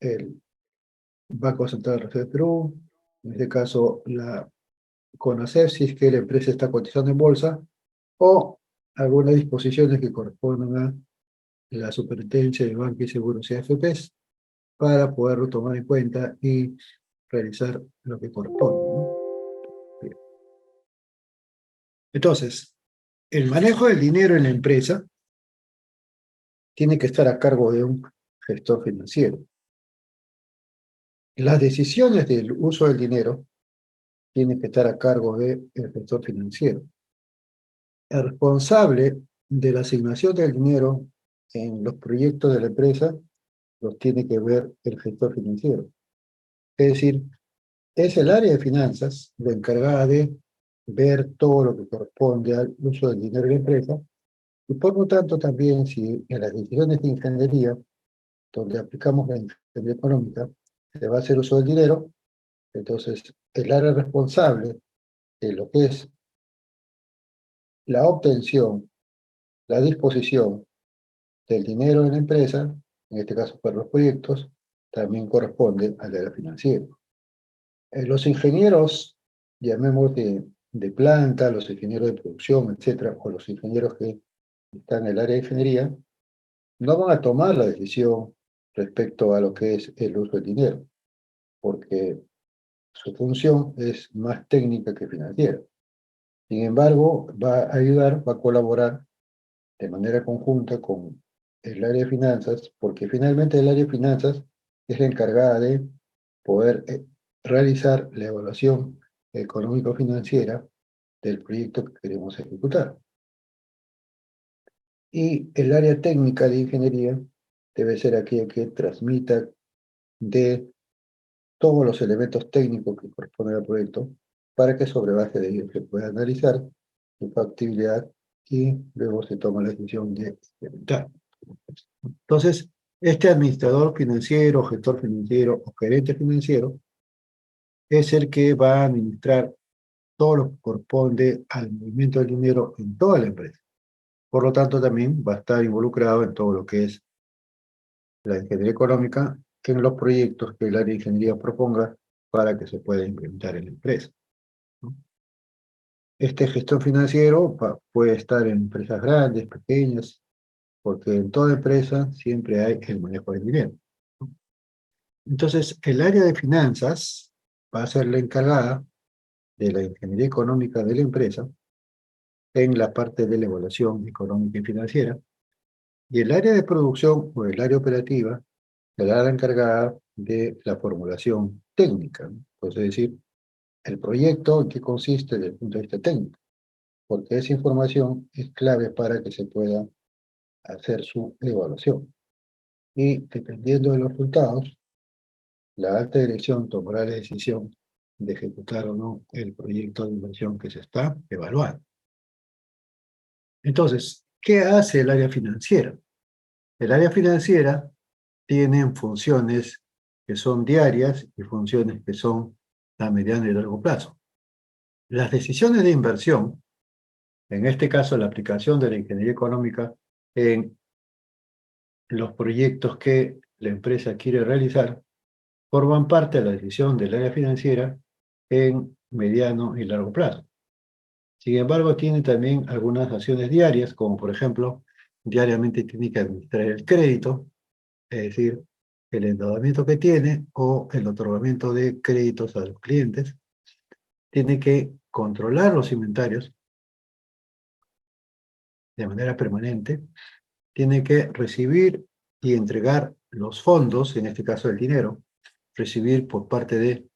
el Banco Central de la Reserva del Perú, en este caso la CONACEF, si es que la empresa está cotizando en bolsa, o algunas disposiciones que corresponden a la Superintendencia de Banca y Seguros y AFPs para poderlo tomar en cuenta y realizar lo que corresponde, ¿no? Bien. Entonces, el manejo del dinero en la empresa tiene que estar a cargo de un gestor financiero. Las decisiones del uso del dinero tienen que estar a cargo del gestor financiero. El responsable de la asignación del dinero en los proyectos de la empresa los tiene que ver el gestor financiero. Es decir, es el área de finanzas la encargada de ver todo lo que corresponde al uso del dinero de la empresa y por lo tanto también si en las decisiones de ingeniería, donde aplicamos la ingeniería económica, se va a hacer uso del dinero, entonces el área responsable de lo que es la obtención, la disposición del dinero de la empresa, en este caso para los proyectos, también corresponde al área financiera. Los ingenieros, llamemos de planta, los ingenieros de producción, etcétera, o los ingenieros que están en el área de ingeniería, no van a tomar la decisión respecto a lo que es el uso del dinero, porque su función es más técnica que financiera. Sin embargo, va a ayudar, va a colaborar de manera conjunta con el área de finanzas, porque finalmente el área de finanzas es la encargada de poder realizar la evaluación económico-financiera del proyecto que queremos ejecutar. Y el área técnica de ingeniería debe ser aquella que transmita de todos los elementos técnicos que corresponden al proyecto para que sobre base de ellos se pueda analizar su factibilidad y luego se toma la decisión de implementar. Entonces, este administrador financiero, gestor financiero o gerente financiero es el que va a administrar todo lo que corresponde al movimiento del dinero en toda la empresa. Por lo tanto, también va a estar involucrado en todo lo que es la ingeniería económica en los proyectos que el área de ingeniería proponga para que se pueda implementar en la empresa, ¿no? Este gestor financiero puede estar en empresas grandes, pequeñas, porque en toda empresa siempre hay el manejo del dinero, ¿no? Entonces, el área de finanzas va a ser la encargada de la ingeniería económica de la empresa en la parte de la evaluación económica y financiera, y el área de producción o el área operativa será la encargada de la formulación técnica, ¿no? Pues es decir, el proyecto en qué consiste desde el punto de vista técnico, porque esa información es clave para que se pueda hacer su evaluación. Y dependiendo de los resultados, la alta dirección tomará la decisión de ejecutar o no el proyecto de inversión que se está evaluando. Entonces, ¿qué hace el área financiera? El área financiera tiene funciones que son diarias y funciones que son a mediano y largo plazo. Las decisiones de inversión, en este caso la aplicación de la ingeniería económica en los proyectos que la empresa quiere realizar, forman parte de la decisión del área financiera en mediano y largo plazo. Sin embargo, tiene también algunas acciones diarias, como por ejemplo, diariamente tiene que administrar el crédito, es decir, el endeudamiento que tiene o el otorgamiento de créditos a los clientes. Tiene que controlar los inventarios de manera permanente. Tiene que recibir y entregar los fondos, en este caso el dinero, recibir por parte de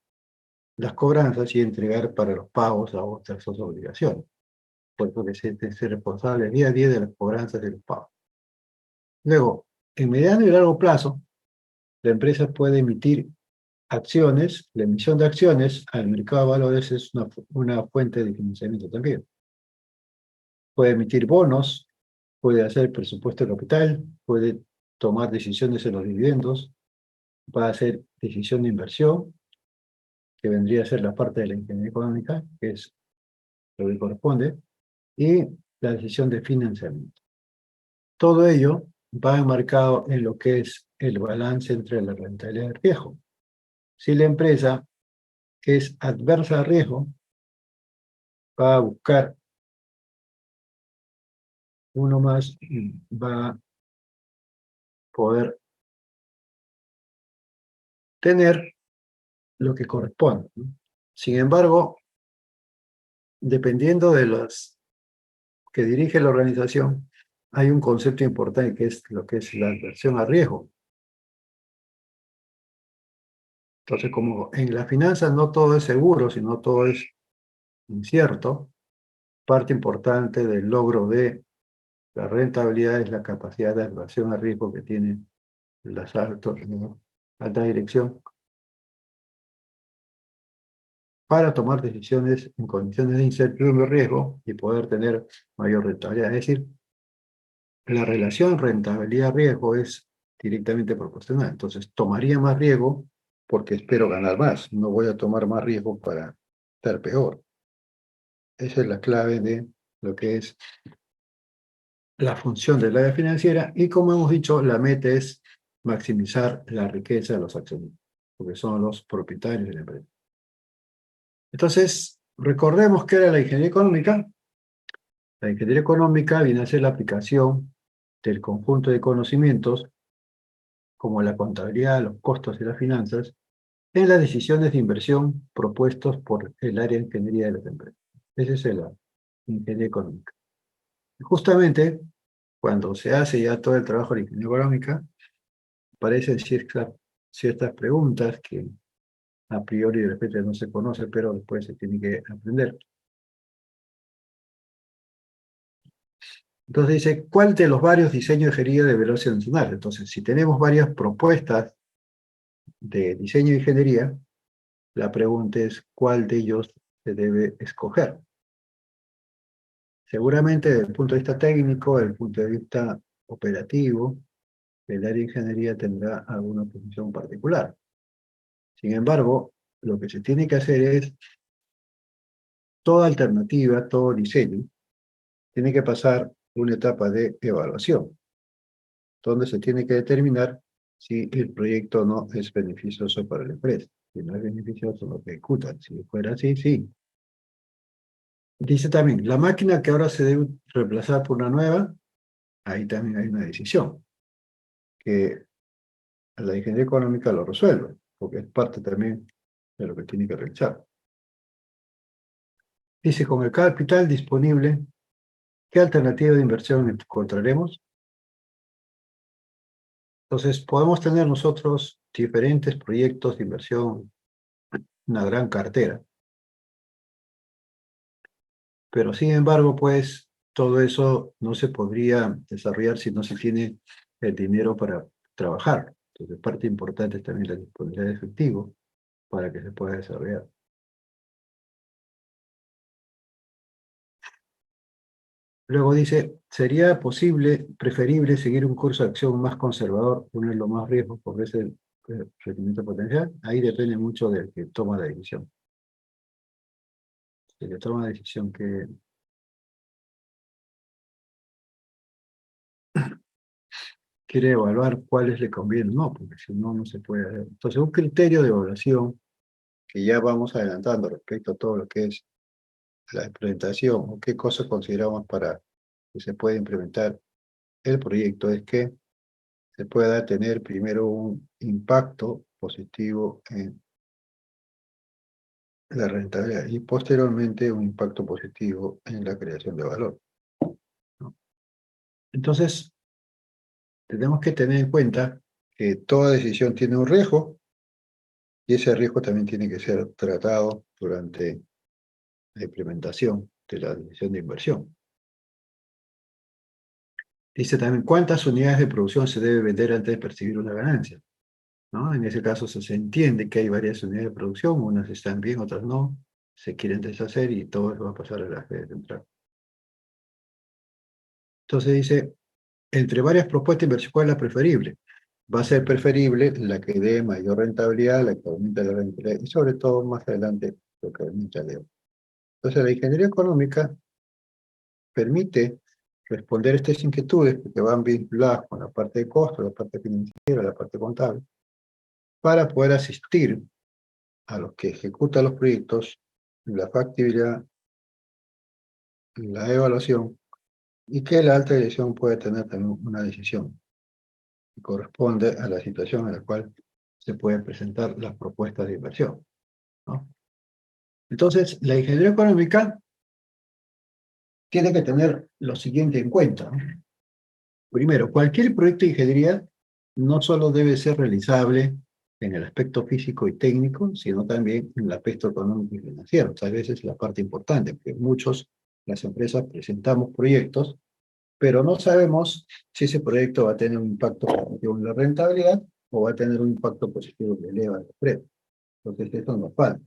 las cobranzas y entregar para los pagos a otras obligaciones. Por eso que se es responsable día a día de las cobranzas y los pagos. Luego, en mediano y largo plazo, la empresa puede emitir acciones. La emisión de acciones al mercado de valores es una fuente de financiamiento también. Puede emitir bonos, puede hacer presupuesto de capital, puede tomar decisiones en los dividendos, va a hacer decisión de inversión, que vendría a ser la parte de la ingeniería económica, que es lo que corresponde, y la decisión de financiamiento. Todo ello va enmarcado en lo que es el balance entre la rentabilidad y el riesgo. Si la empresa es adversa al riesgo, va a buscar uno más y va a poder tener lo que corresponde, ¿no? Sin embargo, dependiendo de los que dirige la organización, hay un concepto importante que es lo que es la adversión a riesgo. Entonces, como en las finanzas no todo es seguro, sino todo es incierto, parte importante del logro de la rentabilidad es la capacidad de adversión a riesgo que tiene la alta dirección para tomar decisiones en condiciones de incertidumbre y riesgo y poder tener mayor rentabilidad. Es decir, la relación rentabilidad-riesgo es directamente proporcional. Entonces, tomaría más riesgo porque espero ganar más. No voy a tomar más riesgo para estar peor. Esa es la clave de lo que es la función del área financiera. Y como hemos dicho, la meta es maximizar la riqueza de los accionistas, porque son los propietarios de la empresa. Entonces, recordemos que era la ingeniería económica. La ingeniería económica viene a ser la aplicación del conjunto de conocimientos, como la contabilidad, los costos y las finanzas, en las decisiones de inversión propuestos por el área de ingeniería de las empresas. Esa es la ingeniería económica. Y justamente, cuando se hace ya todo el trabajo de ingeniería económica, aparecen ciertas preguntas que a priori de repente no se conoce, pero después se tiene que aprender. Entonces dice, ¿cuál de los varios diseños de ingeniería debería seleccionar? Entonces, si tenemos varias propuestas de diseño de ingeniería, la pregunta es, ¿cuál de ellos se debe escoger? Seguramente desde el punto de vista técnico, desde el punto de vista operativo, el área de ingeniería tendrá alguna posición particular. Sin embargo, lo que se tiene que hacer es, toda alternativa, todo diseño, tiene que pasar una etapa de evaluación, donde se tiene que determinar si el proyecto no es beneficioso para la empresa. Si no es beneficioso, no se ejecuta. Si fuera así, sí. Dice también, la máquina que ahora se debe reemplazar por una nueva, ahí también hay una decisión, que la ingeniería económica lo resuelve, porque es parte también de lo que tiene que realizar. Dice, con el capital disponible, ¿qué alternativa de inversión encontraremos? Entonces, podemos tener nosotros diferentes proyectos de inversión, una gran cartera, pero sin embargo, pues, todo eso no se podría desarrollar si no se tiene el dinero para trabajar. Entonces, parte importante es también la disponibilidad de efectivo para que se pueda desarrollar. Luego dice, ¿sería preferible seguir un curso de acción más conservador, ponerlo más riesgo por ese rendimiento potencial? Ahí depende mucho del que toma la decisión. El que toma la decisión que quiere evaluar cuáles le conviene, no, porque si no, no se puede hacer. Entonces, un criterio de evaluación que ya vamos adelantando respecto a todo lo que es la implementación o qué cosas consideramos para que se pueda implementar el proyecto es que se pueda tener primero un impacto positivo en la rentabilidad y posteriormente un impacto positivo en la creación de valor, ¿no? Entonces, tenemos que tener en cuenta que toda decisión tiene un riesgo y ese riesgo también tiene que ser tratado durante la implementación de la decisión de inversión. Dice también cuántas unidades de producción se debe vender antes de percibir una ganancia, ¿no? En ese caso se entiende que hay varias unidades de producción, unas están bien, otras no, se quieren deshacer y todo eso va a pasar a la sede central. Entonces dice, entre varias propuestas de inversión, ¿cuál es la preferible? Va a ser preferible la que dé mayor rentabilidad, la que aumente la rentabilidad y sobre todo más adelante lo que aumenta el. Entonces la ingeniería económica permite responder estas inquietudes que van vinculadas con la parte de costo, la parte financiera, la parte contable, para poder asistir a los que ejecutan los proyectos, la factibilidad, la evaluación, y que la alta dirección puede tener también una decisión que corresponde a la situación en la cual se pueden presentar las propuestas de inversión, ¿no? Entonces, la ingeniería económica tiene que tener lo siguiente en cuenta, ¿no? Primero, cualquier proyecto de ingeniería no solo debe ser realizable en el aspecto físico y técnico, sino también en el aspecto económico y financiero. Tal vez es la parte importante, porque muchos, las empresas, presentamos proyectos, pero no sabemos si ese proyecto va a tener un impacto positivo en la rentabilidad o va a tener un impacto positivo que eleva el precio. Entonces, eso nos falta.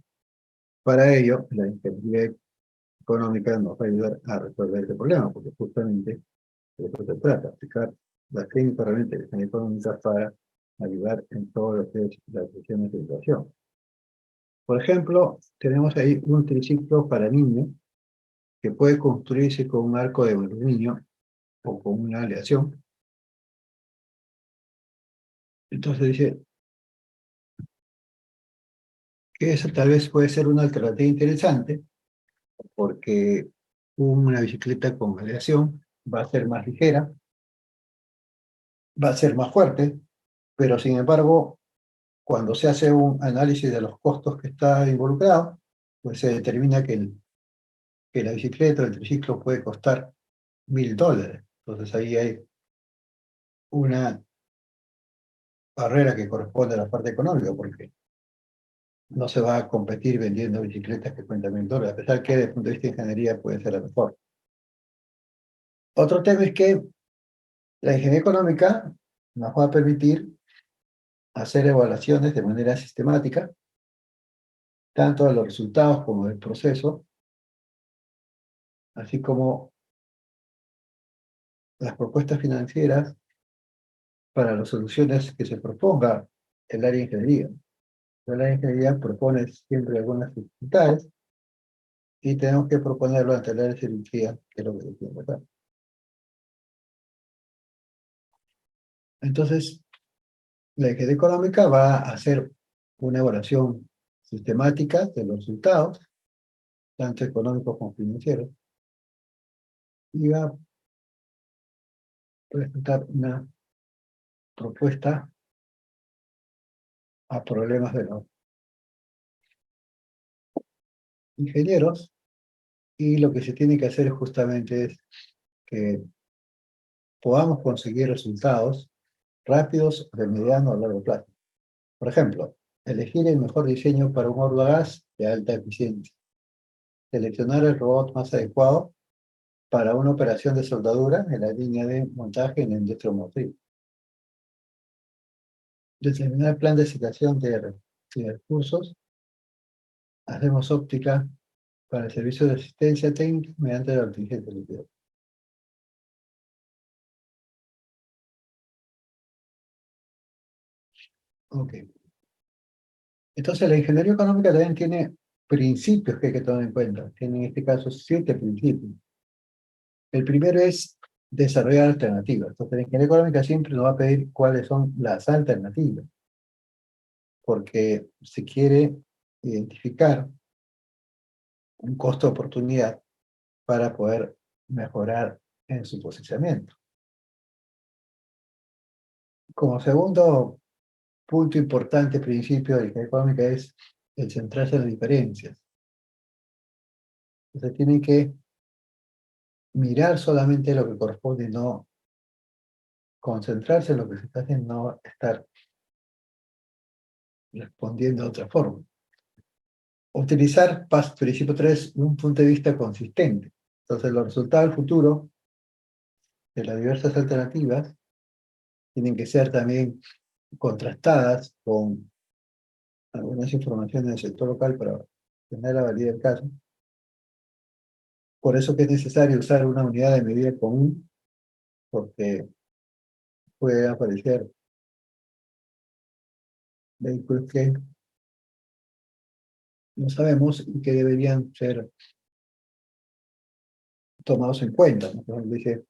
Para ello, la ingeniería económica nos va a ayudar a resolver ese problema, porque justamente de eso se trata, aplicar las técnicas herramientas de ingeniería económica para ayudar en todo lo que es las decisiones de inversión. Por ejemplo, tenemos ahí un triciclo para niños que puede construirse con un arco de aluminio o con una aleación. Entonces dice que eso tal vez puede ser una alternativa interesante porque una bicicleta con aleación va a ser más ligera, va a ser más fuerte, pero sin embargo, cuando se hace un análisis de los costos que está involucrado, pues se determina que la bicicleta o el triciclo puede costar $1.000. Entonces ahí hay una barrera que corresponde a la parte económica, porque no se va a competir vendiendo bicicletas que cuentan $1.000, a pesar que desde el punto de vista de ingeniería puede ser la mejor. Otro tema es que la ingeniería económica nos va a permitir hacer evaluaciones de manera sistemática, tanto de los resultados como del proceso, así como las propuestas financieras para las soluciones que se proponga el área de ingeniería. El área de ingeniería propone siempre algunas dificultades y tenemos que proponerlo ante el área de cirugía, que es lo que decimos acá. Entonces, la ingeniería económica va a hacer una evaluación sistemática de los resultados, tanto económicos como financieros, y va a presentar una propuesta a problemas de los ingenieros, y lo que se tiene que hacer justamente es que podamos conseguir resultados rápidos de mediano a largo plazo. Por ejemplo, elegir el mejor diseño para un horno a gas de alta eficiencia, seleccionar el robot más adecuado para una operación de soldadura en la línea de montaje en la industria automotriz, determinar el plan de asignación de recursos, hacemos óptica para el servicio de asistencia técnica mediante la inteligencia artificial. Ok. Entonces, la ingeniería económica también tiene principios que hay que tomar en cuenta. Tiene en este caso 7 principios. El primero es desarrollar alternativas. Entonces, la ingeniería económica siempre nos va a pedir cuáles son las alternativas, porque se quiere identificar un costo de oportunidad para poder mejorar en su posicionamiento. Como segundo punto importante, principio de la ingeniería económica es el centrarse en las diferencias. Entonces, tiene que mirar solamente lo que corresponde y no concentrarse en lo que se está haciendo, no estar respondiendo de otra forma. Utilizar, principio 3, un punto de vista consistente. Entonces, los resultados futuros de las diversas alternativas tienen que ser también contrastadas con algunas informaciones del sector local para tener la validez del caso. Por eso que es necesario usar una unidad de medida común, porque puede aparecer vehículos que no sabemos y que deberían ser tomados en cuenta, ¿no? Por ejemplo, dice,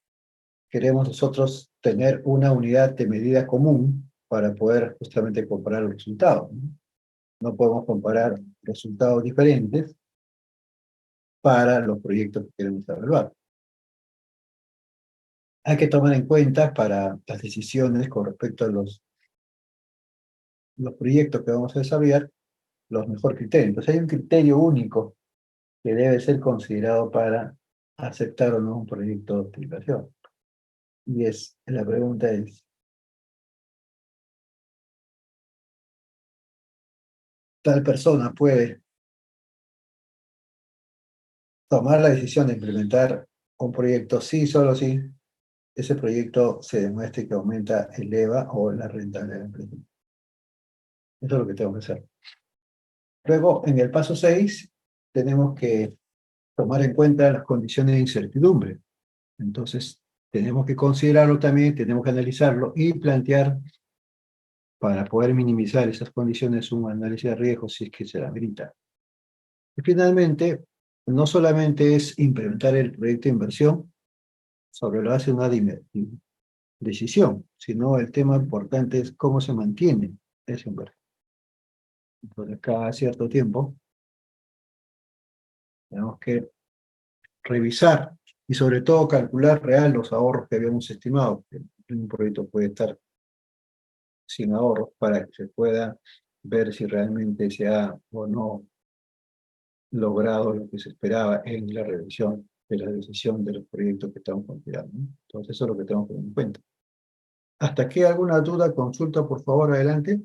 queremos nosotros tener una unidad de medida común para poder justamente comparar los resultados, ¿no? No podemos comparar resultados diferentes para los proyectos que queremos evaluar. Hay que tomar en cuenta para las decisiones con respecto a los proyectos que vamos a desarrollar los mejores criterios. Entonces hay un criterio único que debe ser considerado para aceptar o no un proyecto de inversión. Y la pregunta es, ¿tal persona puede tomar la decisión de implementar un proyecto sí, solo si ese proyecto se demuestre que aumenta el EVA o la rentabilidad de la empresa? Eso es lo que tengo que hacer. Luego, en el paso 6, tenemos que tomar en cuenta las condiciones de incertidumbre. Entonces, tenemos que considerarlo también, tenemos que analizarlo y plantear para poder minimizar esas condiciones un análisis de riesgo si es que se la amerita. Y finalmente, no solamente es implementar el proyecto de inversión sobre la base de una decisión, sino el tema importante es cómo se mantiene esa inversión. Entonces, cada cierto tiempo tenemos que revisar y sobre todo calcular real los ahorros que habíamos estimado. Un proyecto puede estar sin ahorros para que se pueda ver si realmente se ha o no logrado lo que se esperaba en la revisión de la decisión de los proyectos que estamos considerando, ¿no? Entonces eso es lo que tenemos que tener en cuenta. ¿Hasta aquí alguna duda? Consulta, por favor, adelante.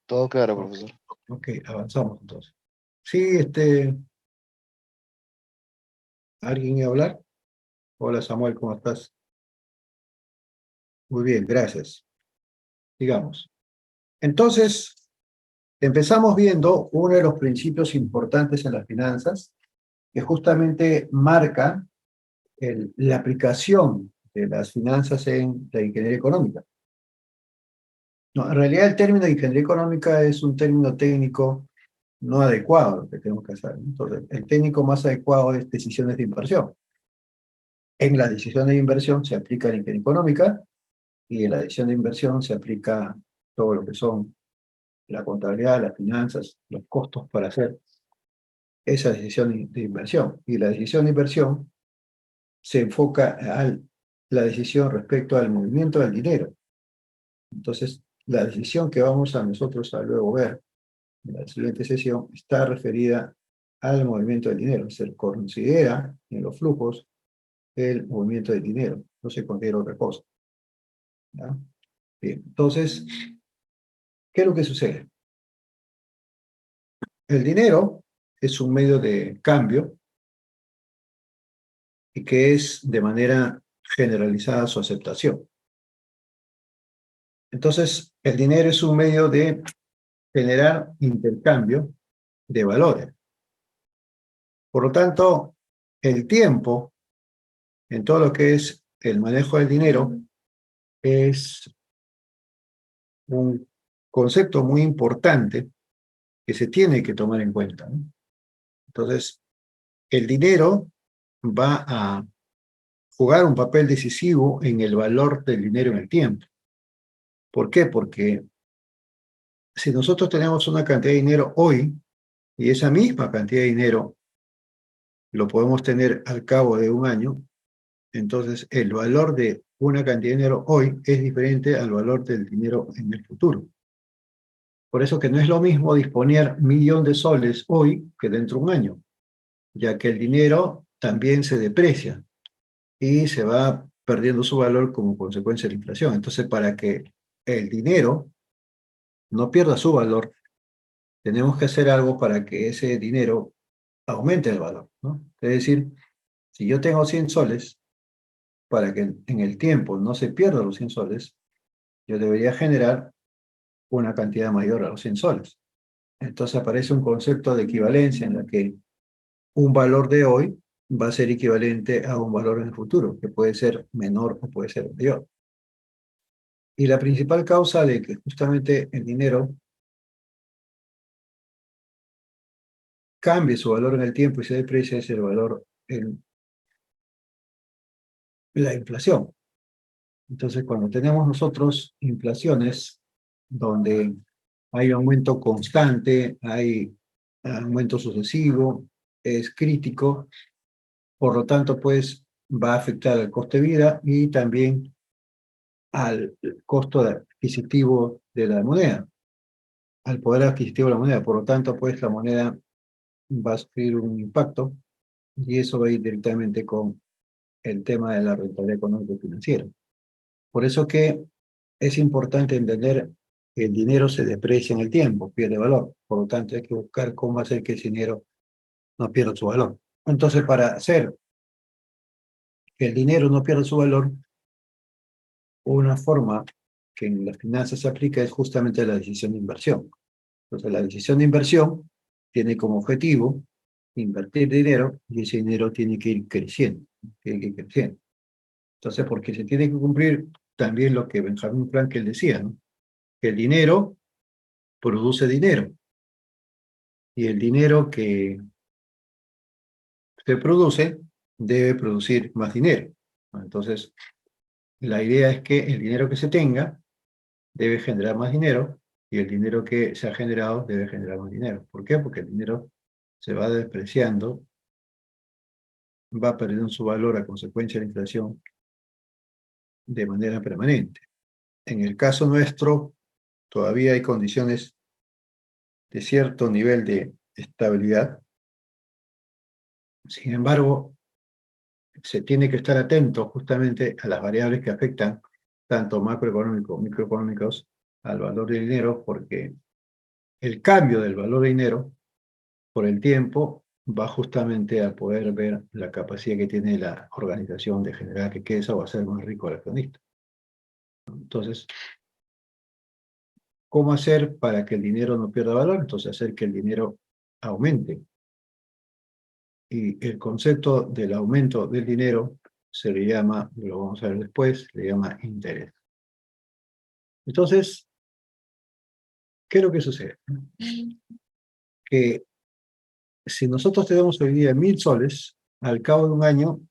Todo claro, Ok, profesor. ok, avanzamos entonces. Sí, ¿alguien iba a hablar? Hola Samuel, ¿cómo estás? Muy bien, gracias. Digamos. Entonces, empezamos viendo uno de los principios importantes en las finanzas, que justamente marca la aplicación de las finanzas en la ingeniería económica. No, en realidad el término de ingeniería económica es un término técnico no adecuado a lo que tenemos que hacer, ¿no? Entonces, el técnico más adecuado es decisiones de inversión. En la decisión de inversión se aplica la ingeniería económica y en la decisión de inversión se aplica todo lo que son la contabilidad, las finanzas, los costos para hacer esa decisión de inversión. Y la decisión de inversión se enfoca a la decisión respecto al movimiento del dinero. Entonces, la decisión que vamos a nosotros a luego ver en la siguiente sesión está referida al movimiento del dinero. Se considera en los flujos el movimiento del dinero, no se considera otra cosa, ¿ya? Bien, entonces, ¿qué es lo que sucede? El dinero es un medio de cambio y que es de manera generalizada su aceptación. Entonces, el dinero es un medio de generar intercambio de valores. Por lo tanto, el tiempo en todo lo que es el manejo del dinero es un concepto muy importante que se tiene que tomar en cuenta, ¿no? Entonces, el dinero va a jugar un papel decisivo en el valor del dinero en el tiempo. ¿Por qué? Porque si nosotros tenemos una cantidad de dinero hoy y esa misma cantidad de dinero lo podemos tener al cabo de un año, entonces el valor de una cantidad de dinero hoy es diferente al valor del dinero en el futuro. Por eso que no es lo mismo disponer 1.000.000 de soles hoy que dentro de un año, ya que el dinero también se deprecia y se va perdiendo su valor como consecuencia de la inflación. Entonces, para que el dinero no pierda su valor, tenemos que hacer algo para que ese dinero aumente el valor, ¿no? Es decir, si yo tengo 100 soles, para que en el tiempo no se pierdan los 100 soles, yo debería generar una cantidad mayor a los 100 soles. Entonces aparece un concepto de equivalencia en la que un valor de hoy va a ser equivalente a un valor en el futuro, que puede ser menor o puede ser mayor. Y la principal causa de que justamente el dinero cambie su valor en el tiempo y se deprecia es el valor en la inflación. Entonces, cuando tenemos nosotros inflaciones donde hay aumento constante, hay aumento sucesivo, es crítico, por lo tanto, pues va a afectar al coste de vida y también al costo adquisitivo de la moneda, al poder adquisitivo de la moneda. Por lo tanto, pues la moneda va a sufrir un impacto y eso va a ir directamente con el tema de la rentabilidad económica y financiera. Por eso que es importante entender que el dinero se deprecia en el tiempo, pierde valor. Por lo tanto, hay que buscar cómo hacer que ese dinero no pierda su valor. Entonces, para hacer que el dinero no pierda su valor, una forma que en las finanzas se aplica es justamente la decisión de inversión. Entonces, la decisión de inversión tiene como objetivo invertir dinero y ese dinero tiene que ir creciendo, tiene que ir creciendo. Entonces, porque se tiene que cumplir también lo que Benjamin Franklin decía, ¿no? Que el dinero produce dinero y el dinero que se produce debe producir más dinero. Entonces, la idea es que el dinero que se tenga debe generar más dinero y el dinero que se ha generado debe generar más dinero. ¿Por qué? Porque el dinero se va despreciando, va perdiendo su valor a consecuencia de la inflación de manera permanente. En el caso nuestro, todavía hay condiciones de cierto nivel de estabilidad. Sin embargo, se tiene que estar atento justamente a las variables que afectan tanto macroeconómicos, microeconómicos al valor del dinero, porque el cambio del valor del dinero por el tiempo va justamente a poder ver la capacidad que tiene la organización de generar riqueza o hacer más rico al accionista. Entonces, ¿cómo hacer para que el dinero no pierda valor? Entonces, hacer que el dinero aumente. Y el concepto del aumento del dinero se le llama, lo vamos a ver después, se le llama interés. Entonces, ¿qué es lo que sucede? Que si nosotros tenemos hoy día 1.000 soles, al cabo de un año,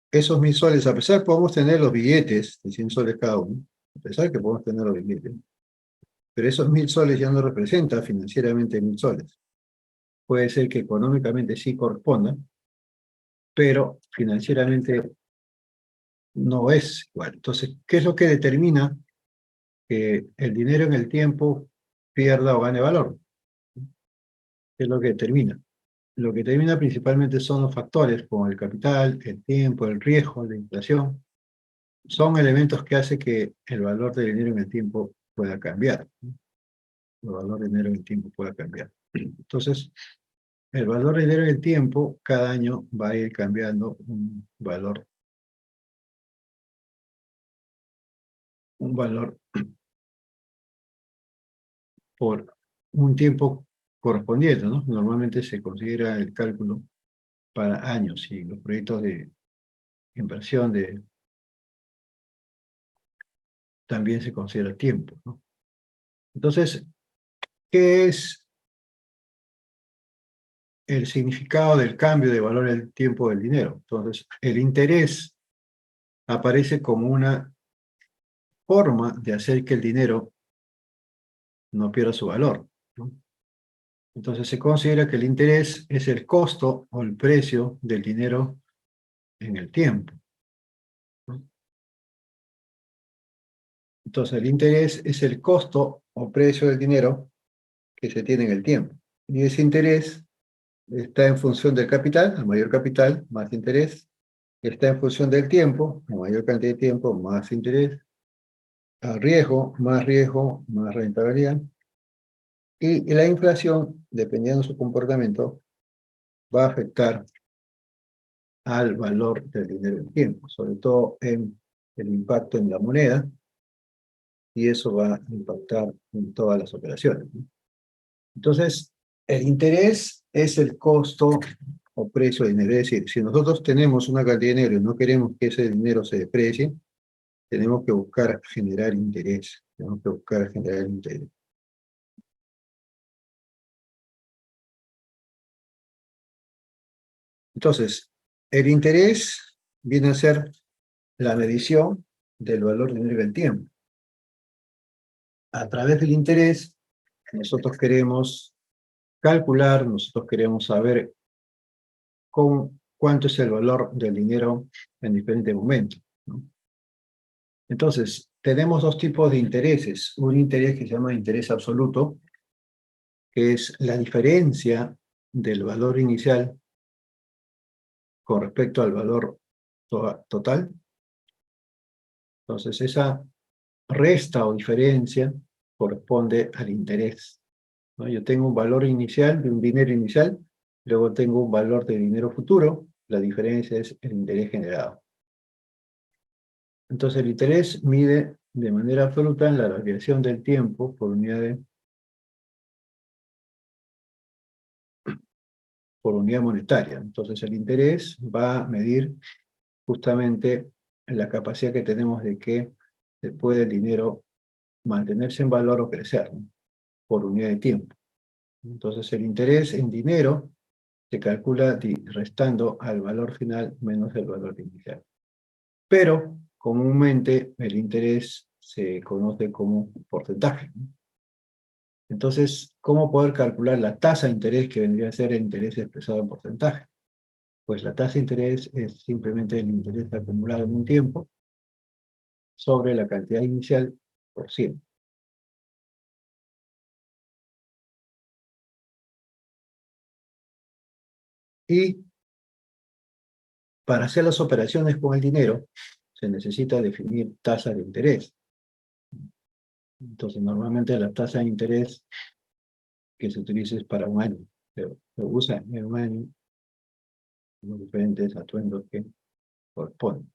esos 1.000 soles, a pesar que podemos tener los billetes de 100 soles cada uno, a pesar que podemos tener los billetes, pero esos 1.000 soles ya no representan financieramente 1.000 soles. Puede ser que económicamente sí correspondan, pero financieramente no es igual. Entonces, ¿qué es lo que determina que el dinero en el tiempo pierda o gane valor? ¿Qué es lo que determina? Lo que determina principalmente son los factores como el capital, el tiempo, el riesgo, la inflación. Son elementos que hacen que el valor del dinero en el tiempo pueda cambiar. El valor del dinero en el tiempo pueda cambiar. Entonces, el valor del dinero en el tiempo cada año va a ir cambiando un valor por un tiempo correspondiente, ¿no? Normalmente se considera el cálculo para años y los proyectos de inversión también se considera tiempo, ¿no? Entonces, ¿qué es el significado del cambio de valor del tiempo del dinero? Entonces, el interés aparece como una forma de hacer que el dinero no pierda su valor, ¿no? Entonces, se considera que el interés es el costo o el precio del dinero en el tiempo, ¿no? Entonces, el interés es el costo o precio del dinero que se tiene en el tiempo. Y ese interés está en función del capital, a mayor capital, más interés. Está en función del tiempo, a mayor cantidad de tiempo, más interés. A riesgo, más rentabilidad. Y la inflación, dependiendo de su comportamiento, va a afectar al valor del dinero en tiempo, sobre todo en el impacto en la moneda, y eso va a impactar en todas las operaciones, ¿no? Entonces, el interés es el costo o precio del dinero. Es decir, si nosotros tenemos una cantidad de dinero y no queremos que ese dinero se deprecie, tenemos que buscar generar interés. Tenemos que buscar generar interés. Entonces, el interés viene a ser la medición del valor de dinero en el tiempo. A través del interés, nosotros queremos calcular, nosotros queremos saber cuánto es el valor del dinero en diferentes momentos, ¿no? Entonces, tenemos dos tipos de intereses. Un interés que se llama interés absoluto, que es la diferencia del valor inicial con respecto al valor total. Entonces, esa resta o diferencia corresponde al interés, ¿no? Yo tengo un valor inicial de un dinero inicial, luego tengo un valor de dinero futuro, la diferencia es el interés generado. Entonces el interés mide de manera absoluta la variación del tiempo por unidad monetaria. Entonces el interés va a medir justamente la capacidad que tenemos de que se puede el dinero mantenerse en valor o crecer, ¿no?, por unidad de tiempo. Entonces el interés en dinero se calcula restando al valor final menos el valor inicial. Pero comúnmente el interés se conoce como porcentaje, ¿no? Entonces, ¿cómo poder calcular la tasa de interés que vendría a ser el interés expresado en porcentaje? Pues la tasa de interés es simplemente el interés acumulado en un tiempo sobre la cantidad inicial por 100. Y para hacer las operaciones con el dinero, se necesita definir tasa de interés. Entonces, normalmente la tasa de interés que se utiliza es para un año, pero se usa en un año los diferentes atuendos que corresponden.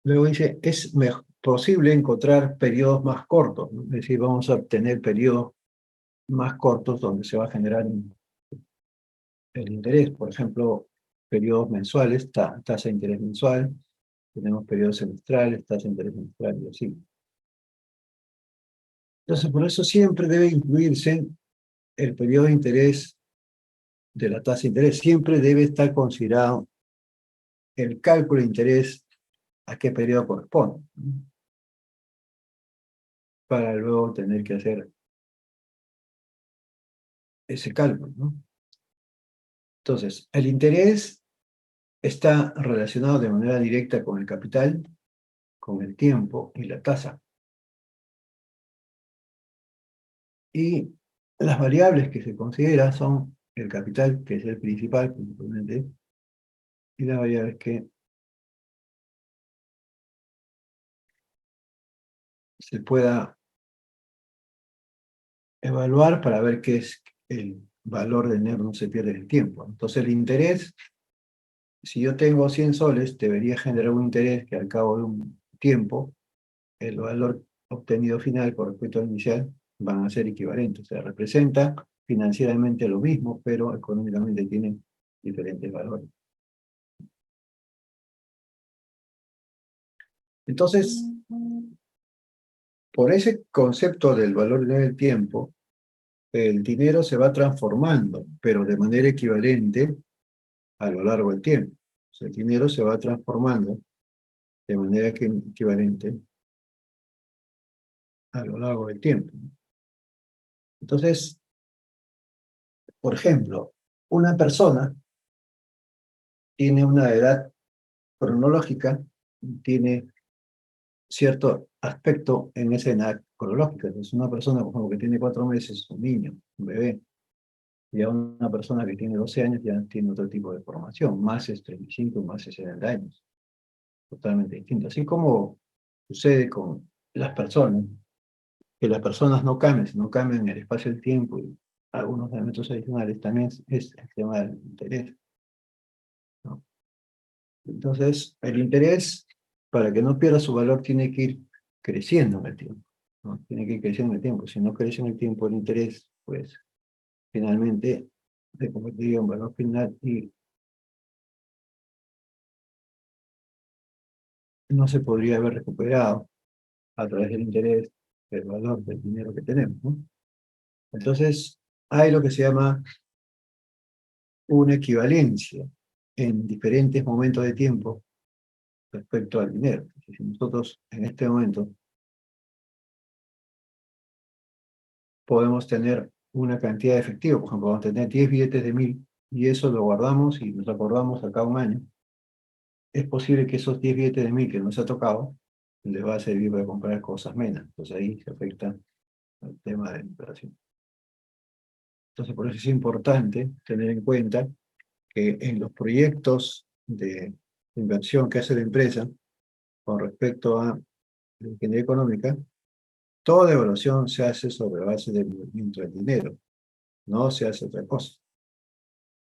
Luego dice, es posible encontrar periodos más cortos, ¿no? Es decir, vamos a obtener periodos más cortos donde se va a generar el interés. Por ejemplo, periodos mensuales, tasa de interés mensual, tenemos periodos semestrales, tasa de interés semestral y así. Entonces, por eso siempre debe incluirse el periodo de interés de la tasa de interés. Siempre debe estar considerado el cálculo de interés a qué periodo corresponde, ¿no?, para luego tener que hacer ese cálculo, ¿no? Entonces, el interés está relacionado de manera directa con el capital, con el tiempo y la tasa. Y las variables que se consideran son el capital, que es el principal, principalmente, y las variables que se pueda evaluar para ver qué es el valor del dinero, no se pierde el tiempo. Entonces el interés, si yo tengo 100 soles, debería generar un interés que al cabo de un tiempo, el valor obtenido final con respecto al inicial van a ser equivalentes. O sea, representa financieramente lo mismo, pero económicamente tienen diferentes valores. Entonces, por ese concepto del valor del tiempo, el dinero se va transformando, pero de manera equivalente a lo largo del tiempo. O sea, el dinero se va transformando de manera equivalente a lo largo del tiempo. Entonces, por ejemplo, una persona tiene una edad cronológica, tiene cierto aspecto en esa edad cronológica. Entonces, una persona, por ejemplo, que tiene 4 meses, un niño, un bebé, y a una persona que tiene 12 años ya tiene otro tipo de formación, más es 35, más es 60 años, totalmente distinto. Así como sucede con las personas, que las personas no cambian, sino cambian en el espacio del tiempo y algunos elementos adicionales, también es el tema del interés, ¿no? Entonces, el interés, para que no pierda su valor, tiene que ir creciendo en el tiempo, ¿no? Tiene que ir creciendo en el tiempo. Si no crece en el tiempo el interés, pues finalmente se convertiría en valor final y no se podría haber recuperado a través del interés el valor del dinero que tenemos, ¿no? Entonces, hay lo que se llama una equivalencia en diferentes momentos de tiempo respecto al dinero. Si nosotros en este momento podemos tener una cantidad de efectivo, por ejemplo, vamos a tener 10 billetes de 1000 y eso lo guardamos y nos acordamos acá un año, es posible que esos 10 billetes de 1000 que nos ha tocado les va a servir para comprar cosas menos. Entonces ahí se afecta el tema de la inflación. Entonces por eso es importante tener en cuenta que en los proyectos de inversión que hace la empresa con respecto a la ingeniería económica, toda evaluación se hace sobre la base del movimiento del dinero, no se hace otra cosa.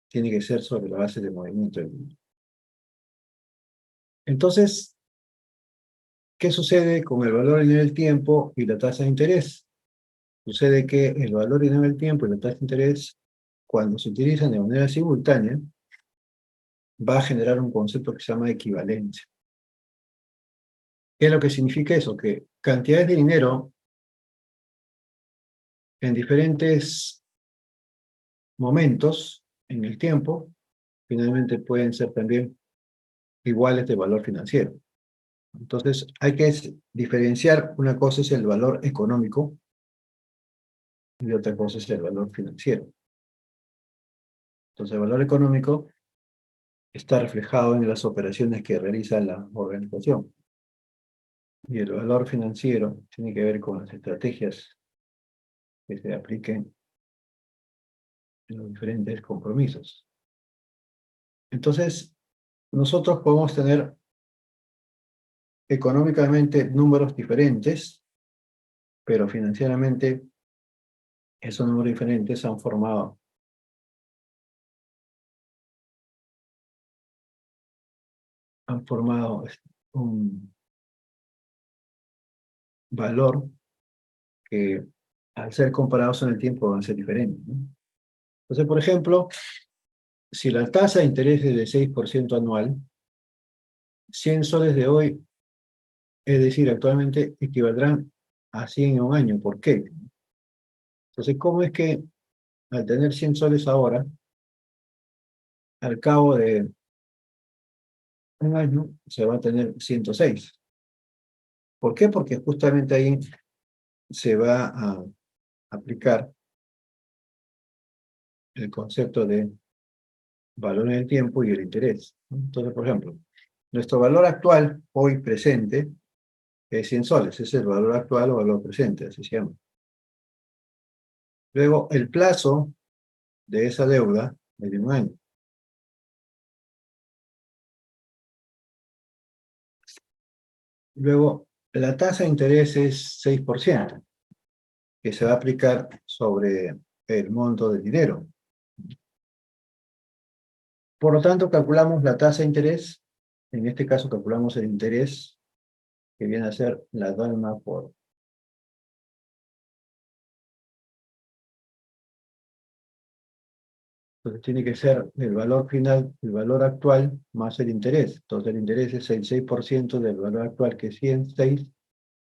Tiene que ser sobre la base del movimiento del dinero. Entonces, ¿qué sucede con el valor en el tiempo y la tasa de interés? Sucede que el valor en el tiempo y la tasa de interés, cuando se utilizan de manera simultánea, va a generar un concepto que se llama equivalencia. ¿Qué es lo que significa eso? Que cantidades de dinero en diferentes momentos en el tiempo, finalmente pueden ser también iguales de valor financiero. Entonces, hay que diferenciar, una cosa es el valor económico y otra cosa es el valor financiero. Entonces, el valor económico está reflejado en las operaciones que realiza la organización. Y el valor financiero tiene que ver con las estrategias que se apliquen en los diferentes compromisos. Entonces, nosotros podemos tener económicamente números diferentes, pero financieramente esos números diferentes han formado un valor que al ser comparados en el tiempo van a ser diferentes, ¿no? Entonces, por ejemplo, si la tasa de interés es de 6% anual, 100 soles de hoy, es decir, actualmente equivaldrán a 100 en un año. ¿Por qué? Entonces, ¿cómo es que al tener 100 soles ahora, al cabo de un año, se va a tener 106? ¿Por qué? Porque justamente ahí se va a aplicar el concepto de valor en el tiempo y el interés, ¿no? Entonces, por ejemplo, nuestro valor actual, hoy presente, es 100 soles. Ese es el valor actual o valor presente, así se llama. Luego, el plazo de esa deuda es de un año. Luego, la tasa de interés es 6%, que se va a aplicar sobre el monto del dinero. Por lo tanto, calculamos la tasa de interés. En este caso, calculamos el interés, que viene a ser la dalma por. Entonces, tiene que ser el valor final, el valor actual, más el interés. Entonces, el interés es el 6% del valor actual, que es 106.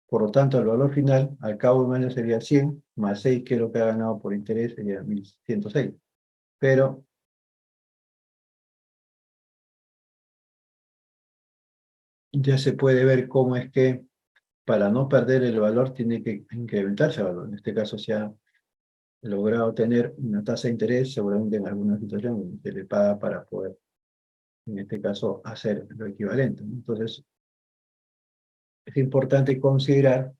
Por lo tanto, el valor final, al cabo de un año, sería 100, más 6, que es lo que ha ganado por interés, sería 1106. Pero ya se puede ver cómo es que, para no perder el valor, tiene que incrementarse el valor. En este caso se ha logrado tener una tasa de interés, seguramente en alguna situación se le paga para poder, en este caso, hacer lo equivalente, ¿no? Entonces, es importante considerar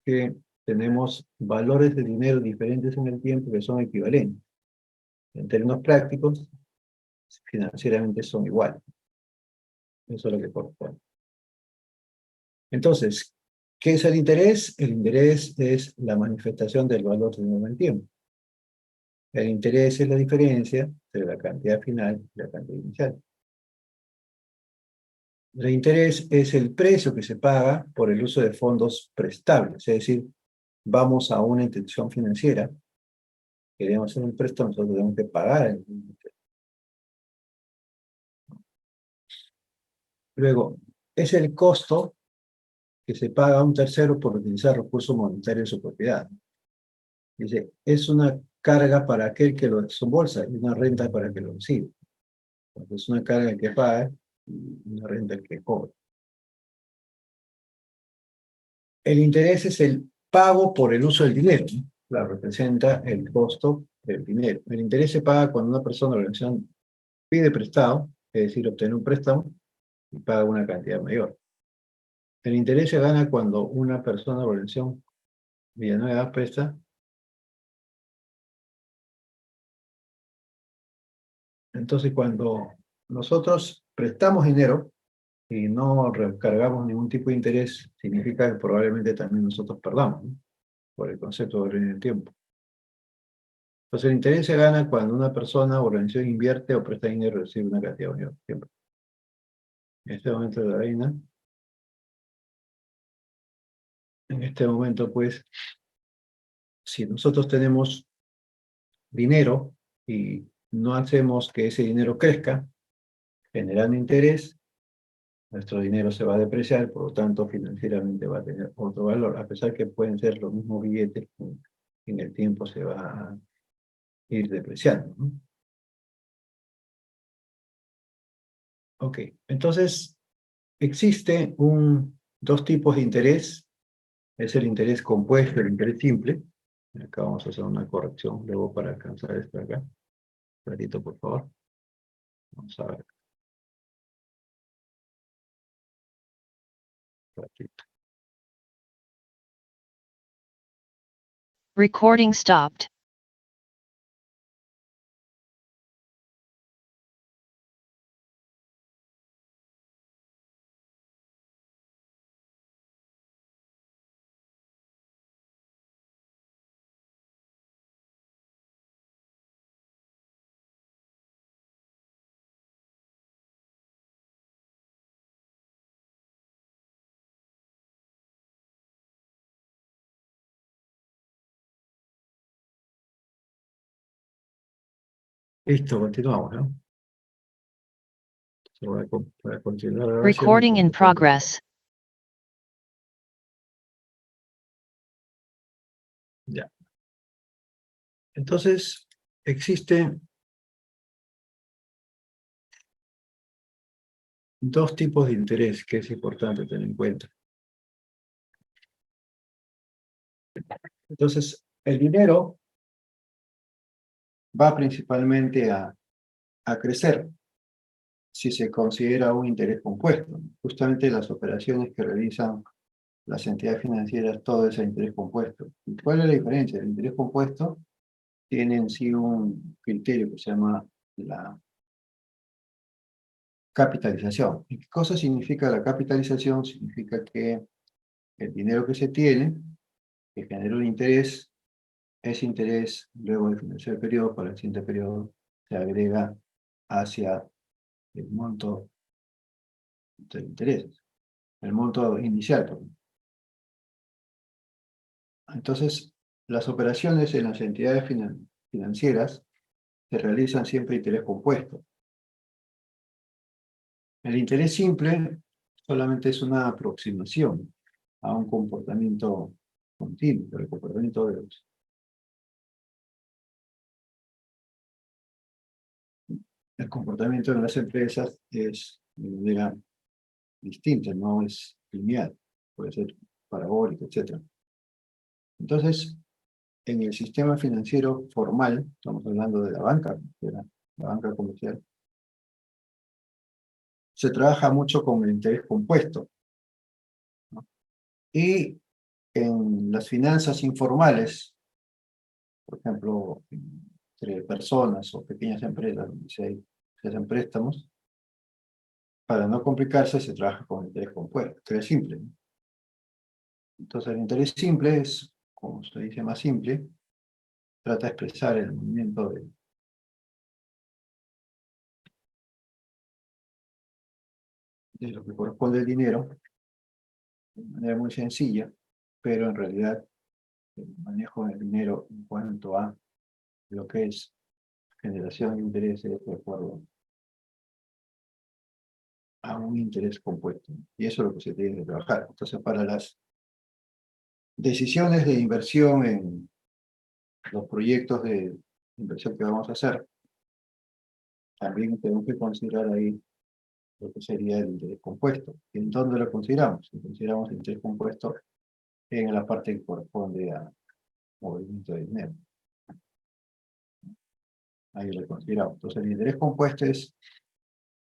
que tenemos valores de dinero diferentes en el tiempo que son equivalentes. En términos prácticos, financieramente son iguales. Eso es lo que corresponde. Entonces, ¿qué es el interés? El interés es la manifestación del valor del dinero en el tiempo. El interés es la diferencia entre la cantidad final y la cantidad inicial. El interés es el precio que se paga por el uso de fondos prestables, es decir, vamos a una institución financiera, queremos hacer un préstamo, nosotros tenemos que pagar el interés. Luego, es el costo que se paga a un tercero por utilizar recursos monetarios de su propiedad. Dice, es una carga para aquel que lo desembolsa y una renta para el que lo recibe. Es una carga el que paga y una renta el que cobra. El interés es el pago por el uso del dinero, ¿no? Claro, representa el costo del dinero. El interés se paga cuando una persona o organización pide prestado, es decir, obtiene un préstamo y paga una cantidad mayor. El interés se gana cuando una persona o organización Villanueva presta. Entonces, cuando nosotros prestamos dinero y no recargamos ningún tipo de interés, significa que probablemente también nosotros perdamos, ¿no? Por el concepto de orden del tiempo. Entonces, el interés se gana cuando una persona o organización invierte o presta dinero y recibe una cantidad de dinero siempre. En este momento de la reina, en este momento, pues, si nosotros tenemos dinero y no hacemos que ese dinero crezca, generando interés, nuestro dinero se va a depreciar, por lo tanto, financieramente va a tener otro valor, a pesar que pueden ser los mismos billetes, en el tiempo se va a ir depreciando, ¿no? Ok, entonces, existe dos tipos de interés. Es el interés compuesto, el interés simple. Acá vamos a hacer una corrección luego para alcanzar esto acá. Un ratito, por favor. Vamos a ver. Un ratito. Recording stopped. Listo, continuamos, ¿no? Voy a continuar la grabación. Recording in progress. Ya. Entonces, existen dos tipos de interés que es importante tener en cuenta. Entonces, el dinero va principalmente a crecer si se considera un interés compuesto. Justamente las operaciones que realizan las entidades financieras, todo es a interés compuesto. ¿Y cuál es la diferencia? El interés compuesto tiene en sí un criterio que se llama la capitalización. ¿Y qué cosa significa la capitalización? Significa que el dinero que se tiene, que genera un interés, ese interés, luego de finalizar el periodo, para el siguiente periodo, se agrega hacia el monto del interés, el monto inicial, perdón. Entonces, las operaciones en las entidades financieras se realizan siempre interés compuesto. El interés simple solamente es una aproximación a un comportamiento continuo, pero el comportamiento el comportamiento de las empresas es de manera distinta, no es lineal, puede ser parabólico, etc. Entonces, en el sistema financiero formal, estamos hablando de la banca comercial, se trabaja mucho con el interés compuesto, ¿no? Y en las finanzas informales, por ejemplo, entre personas o pequeñas empresas donde se hacen préstamos, para no complicarse se trabaja con interés compuesto, que es simple, ¿no? Entonces el interés simple es, como se dice, más simple, trata de expresar el movimiento de lo que corresponde al dinero de manera muy sencilla, pero en realidad el manejo del dinero en cuanto a lo que es generación de intereses de acuerdo a un interés compuesto. Y eso es lo que se tiene que trabajar. Entonces, para las decisiones de inversión en los proyectos de inversión que vamos a hacer, también tenemos que considerar ahí lo que sería el interés compuesto. ¿En dónde lo consideramos? Consideramos el interés compuesto en la parte que corresponde a movimiento de dinero. Ahí lo consideramos. Entonces, el interés compuesto es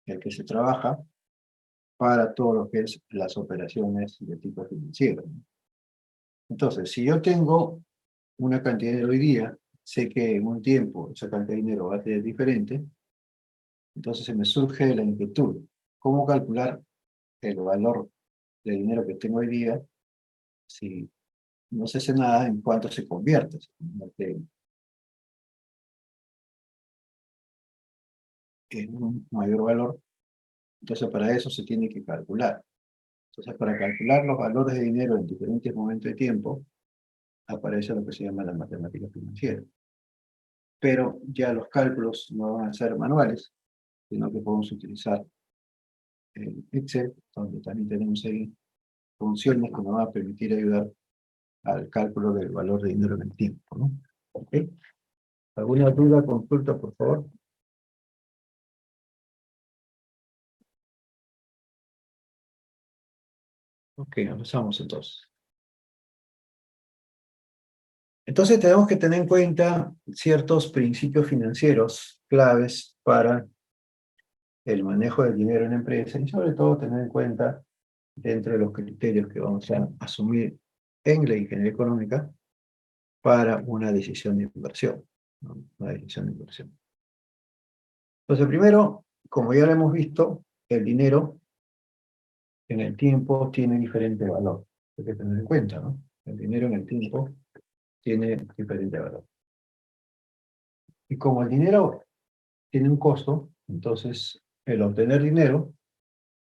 el que se trabaja para todo lo que es las operaciones de tipo financiero, ¿no? Entonces, si yo tengo una cantidad de dinero hoy día, sé que en un tiempo esa cantidad de dinero va a ser diferente, entonces se me surge la inquietud. ¿Cómo calcular el valor de dinero que tengo hoy día si no se hace nada en cuánto se convierte? Se convierte en un mayor valor. Entonces, para eso se tiene que calcular. Entonces, para calcular los valores de dinero en diferentes momentos de tiempo, aparece lo que se llama la matemática financiera. Pero ya los cálculos no van a ser manuales, sino que podemos utilizar el Excel, donde también tenemos ahí funciones que nos van a permitir ayudar al cálculo del valor de dinero en el tiempo, ¿no? ¿Ok? ¿Alguna duda, consulta, por favor? Ok, empezamos entonces. Entonces tenemos que tener en cuenta ciertos principios financieros claves para el manejo del dinero en la empresa y sobre todo tener en cuenta dentro de los criterios que vamos a asumir en la ingeniería económica para una decisión de inversión, ¿no? Una decisión de inversión. Entonces, primero, como ya lo hemos visto, el dinero en el tiempo tiene diferente valor. Hay que tener en cuenta, ¿no? El dinero en el tiempo tiene diferente valor. Y como el dinero tiene un costo, entonces el obtener dinero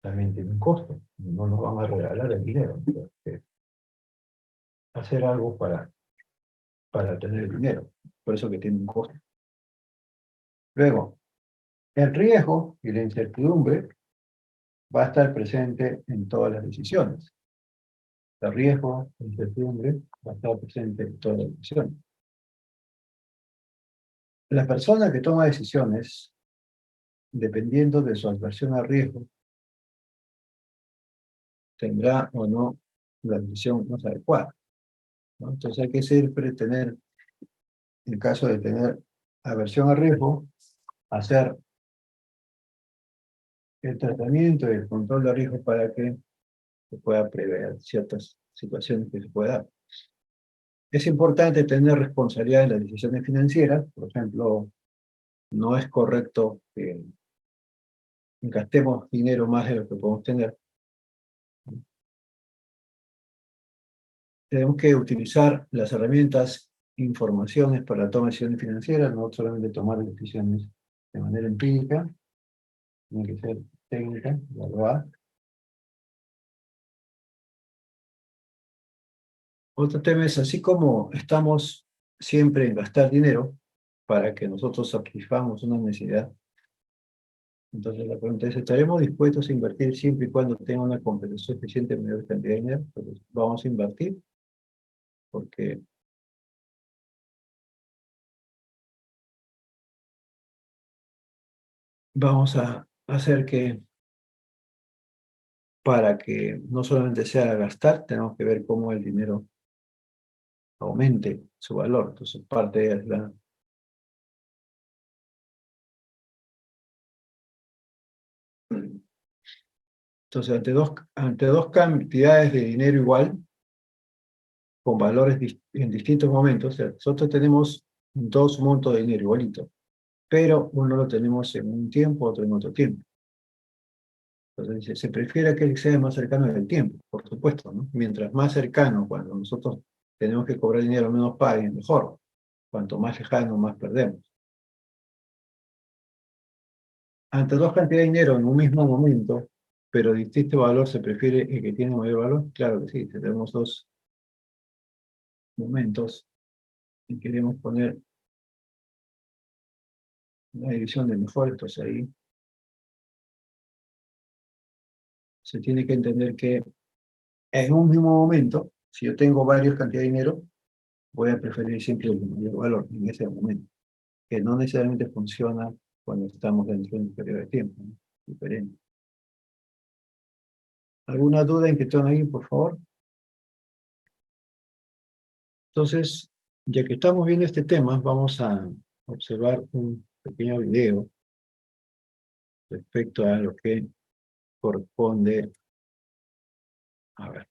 también tiene un costo. No nos van a regalar el dinero. Hay que hacer algo para tener el dinero. Por eso que tiene un costo. Luego, el riesgo y la incertidumbre va a estar presente en todas las decisiones. El riesgo, la incertidumbre va a estar presente en todas las decisiones. La persona que toma decisiones, dependiendo de su aversión al riesgo, tendrá o no la decisión más adecuada, ¿no? Entonces hay que siempre tener, en caso de tener aversión al riesgo, hacer el tratamiento y el control de riesgo para que se pueda prever ciertas situaciones que se puedan dar. Es importante tener responsabilidad en las decisiones financieras. Por ejemplo, no es correcto que gastemos dinero más de lo que podemos tener. Tenemos que utilizar las herramientas, informaciones para la toma de decisiones financieras, no solamente tomar decisiones de manera empírica, tiene que ser técnica, evaluar. Otro tema es, así como estamos siempre en gastar dinero para que nosotros satisfagamos una necesidad, entonces la pregunta es, ¿estaremos dispuestos a invertir siempre y cuando tenga una compensación suficiente en mayor cantidad de dinero? Entonces, vamos a invertir porque vamos a hacer que, para que no solamente sea gastar, tenemos que ver cómo el dinero aumente su valor. Entonces, parte es la... Entonces, ante dos cantidades de dinero igual, con valores en distintos momentos, o sea, nosotros tenemos dos montos de dinero igualitos, pero uno lo tenemos en un tiempo, otro en otro tiempo. Entonces, se prefiere que sea más cercano en el tiempo, por supuesto, ¿no? Mientras más cercano, cuando nosotros tenemos que cobrar dinero, menos paguen, mejor. Cuanto más lejano, más perdemos. Ante dos cantidades de dinero en un mismo momento, pero distinto valor, ¿se prefiere el que tiene mayor valor? Claro que sí, si tenemos dos momentos y queremos poner una división de mejor, entonces ahí se tiene que entender que en un mismo momento, si yo tengo varias cantidades de dinero, voy a preferir siempre el de mayor valor en ese momento, que no necesariamente funciona cuando estamos dentro de un periodo de tiempo, ¿no? Diferente. ¿Alguna duda en que estén ahí, por favor? Entonces, ya que estamos viendo este tema, vamos a observar un pequeño video respecto a lo que corresponde. A ver.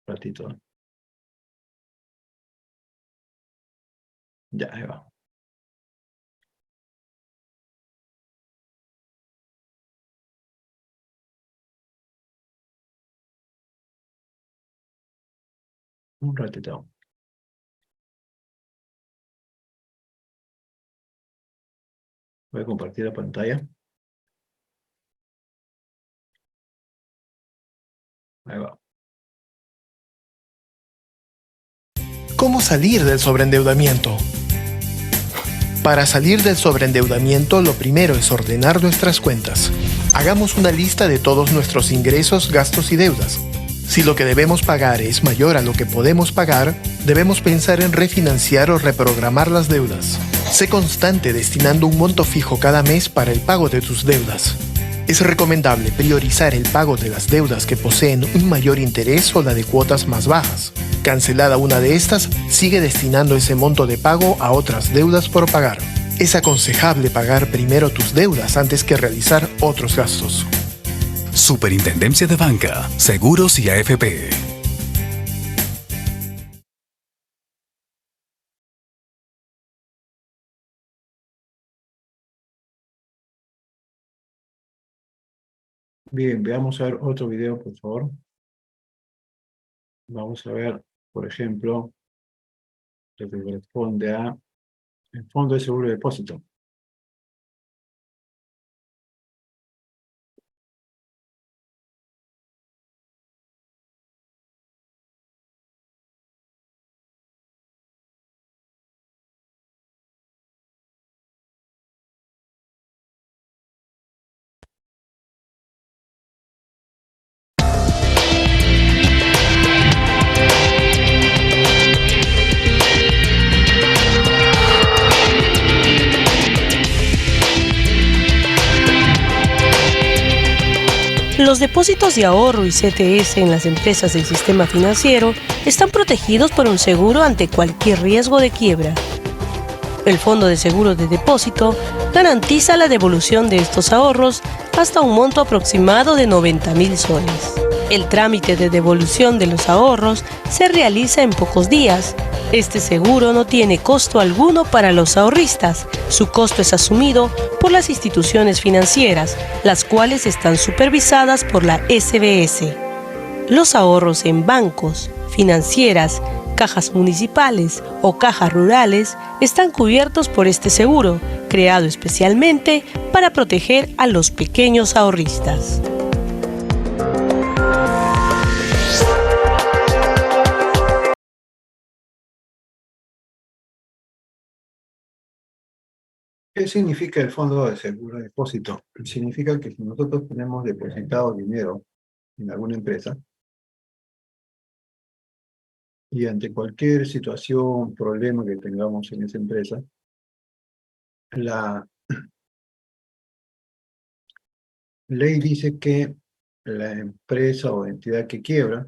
Un ratito. Ya, ahí va. Un ratito. Voy a compartir la pantalla. Ahí va. ¿Cómo salir del sobreendeudamiento? Para salir del sobreendeudamiento, lo primero es ordenar nuestras cuentas. Hagamos una lista de todos nuestros ingresos, gastos y deudas. Si lo que debemos pagar es mayor a lo que podemos pagar, debemos pensar en refinanciar o reprogramar las deudas. Sé constante destinando un monto fijo cada mes para el pago de tus deudas. Es recomendable priorizar el pago de las deudas que poseen un mayor interés o la de cuotas más bajas. Cancelada una de estas, sigue destinando ese monto de pago a otras deudas por pagar. Es aconsejable pagar primero tus deudas antes que realizar otros gastos. Superintendencia de Banca, Seguros y AFP. Bien, veamos a ver otro video, por favor. Vamos a ver, por ejemplo, lo que corresponde a el Fondo de Seguro de Depósito. Los depósitos de ahorro y CTS en las empresas del sistema financiero están protegidos por un seguro ante cualquier riesgo de quiebra. El Fondo de Seguro de Depósito garantiza la devolución de estos ahorros hasta un monto aproximado de 90.000 soles. El trámite de devolución de los ahorros se realiza en pocos días. Este seguro no tiene costo alguno para los ahorristas. Su costo es asumido por las instituciones financieras, las cuales están supervisadas por la SBS. Los ahorros en bancos, financieras, cajas municipales o cajas rurales están cubiertos por este seguro, creado especialmente para proteger a los pequeños ahorristas. ¿Qué significa el Fondo de Seguro de Depósito? Significa que si nosotros tenemos depositado dinero en alguna empresa y ante cualquier situación, problema que tengamos en esa empresa, la ley dice que la empresa o entidad que quiebra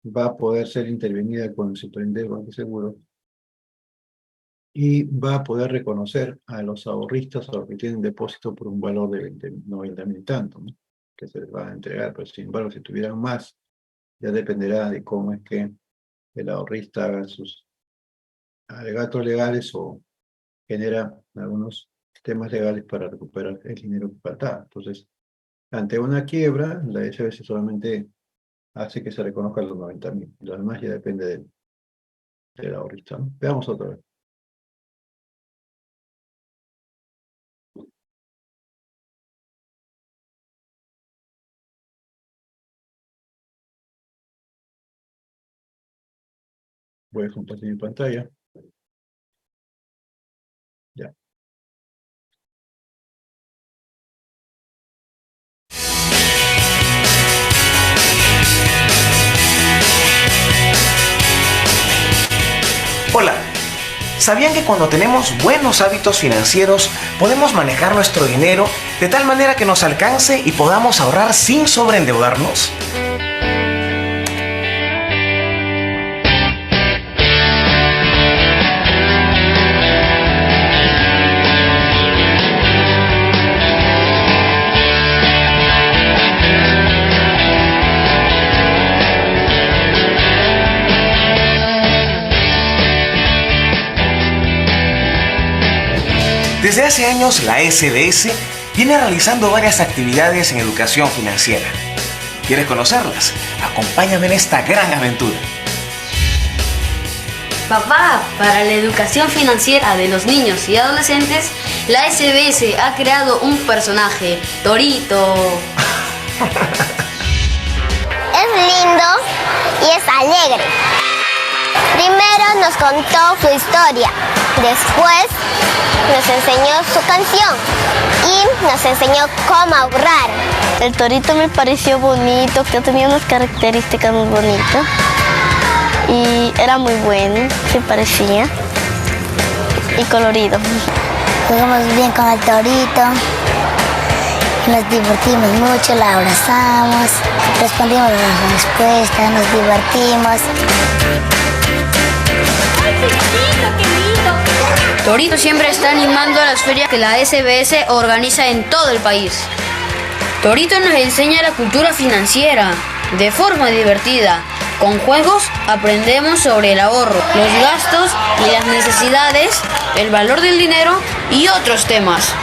va a poder ser intervenida con el Superintendencia de Seguros y va a poder reconocer a los ahorristas o a los que tienen depósito por un valor de 90.000 tanto, ¿no? Que se les va a entregar, pero sin embargo, si tuvieran más, ya dependerá de cómo es que el ahorrista haga sus alegatos legales o genera algunos temas legales para recuperar el dinero que faltaba. Entonces, ante una quiebra, la SBS solamente hace que se reconozcan los 90.000. Lo demás ya depende del ahorrista, ¿no? Veamos otra vez. Voy a compartir mi pantalla. Ya. Hola, ¿sabían que cuando tenemos buenos hábitos financieros podemos manejar nuestro dinero de tal manera que nos alcance y podamos ahorrar sin sobreendeudarnos? Desde hace años, la SBS viene realizando varias actividades en educación financiera. ¿Quieres conocerlas? Acompáñame en esta gran aventura. Papá, para la educación financiera de los niños y adolescentes, la SBS ha creado un personaje, Torito. Es lindo y es alegre. Primero nos contó su historia, después nos enseñó su canción y nos enseñó cómo ahorrar. El torito me pareció bonito, que tenía unas características muy bonitas y era muy bueno, se parecía, y colorido. Jugamos bien con el torito, nos divertimos mucho, la abrazamos, respondimos a las respuestas, nos divertimos. Torito siempre está animando a las ferias que la SBS organiza en todo el país. Torito nos enseña la cultura financiera de forma divertida. Con juegos aprendemos sobre el ahorro, los gastos y las necesidades, el valor del dinero y otros temas.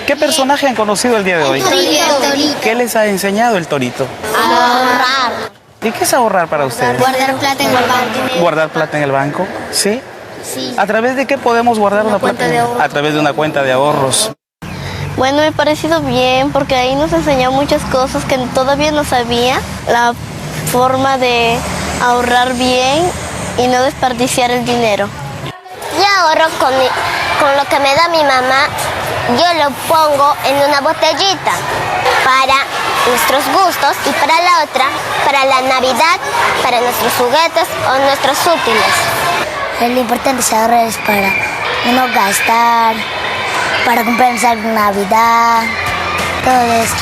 ¿Qué personaje han conocido el día de hoy? Torito. ¿Qué les ha enseñado el torito? Ahorrar. ¿Y qué es ahorrar para ustedes? Guardar plata en el banco. ¿Guardar plata en el banco? ¿Sí? Sí. ¿A través de qué podemos guardar una plata? cuenta de ahorros. A través de una cuenta de ahorros. Bueno, me ha parecido bien porque ahí nos enseñó muchas cosas que todavía no sabía. La forma de ahorrar bien y no desperdiciar el dinero. Yo ahorro con lo que me da mi mamá. Yo lo pongo en una botellita para nuestros gustos y para la otra, para la Navidad, para nuestros juguetes o nuestros útiles. Lo importante es ahorrar es para no gastar, para comprarnos algo en Navidad, todo eso,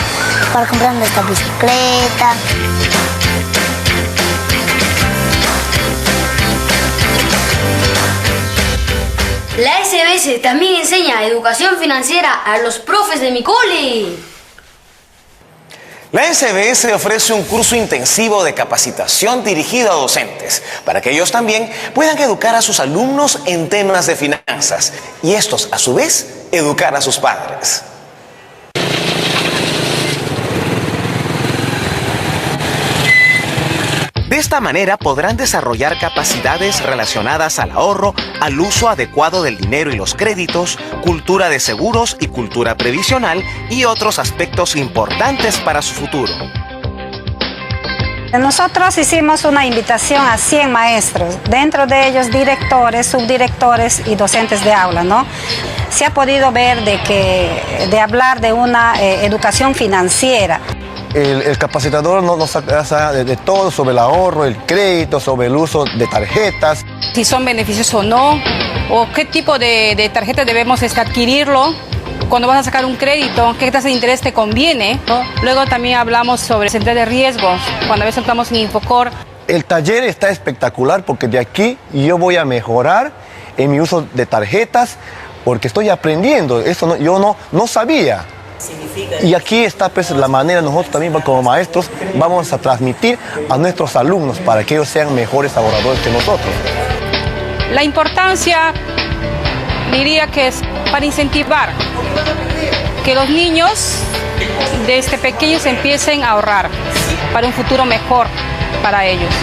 para comprar nuestra bicicleta. La SBS también enseña educación financiera a los profes de mi cole. La SBS ofrece un curso intensivo de capacitación dirigido a docentes para que ellos también puedan educar a sus alumnos en temas de finanzas y estos, a su vez, educar a sus padres. De esta manera podrán desarrollar capacidades relacionadas al ahorro, al uso adecuado del dinero y los créditos, cultura de seguros y cultura previsional y otros aspectos importantes para su futuro. Nosotros hicimos una invitación a 100 maestros, dentro de ellos directores, subdirectores y docentes de aula, ¿no? Se ha podido ver de hablar de una educación financiera. El capacitador nos habla de todo sobre el ahorro, el crédito, sobre el uso de tarjetas. Si son beneficios o no, o qué tipo de tarjeta debemos adquirirlo. Cuando vas a sacar un crédito, qué tasa de interés te conviene, ¿no? Luego también hablamos sobre central de riesgos, cuando a veces estamos en Infocor. El taller está espectacular porque de aquí yo voy a mejorar en mi uso de tarjetas porque estoy aprendiendo. Eso yo no sabía. Y aquí está pues la manera, nosotros también como maestros vamos a transmitir a nuestros alumnos para que ellos sean mejores ahorradores que nosotros. La importancia, diría que es para incentivar que los niños desde pequeños empiecen a ahorrar para un futuro mejor para ellos.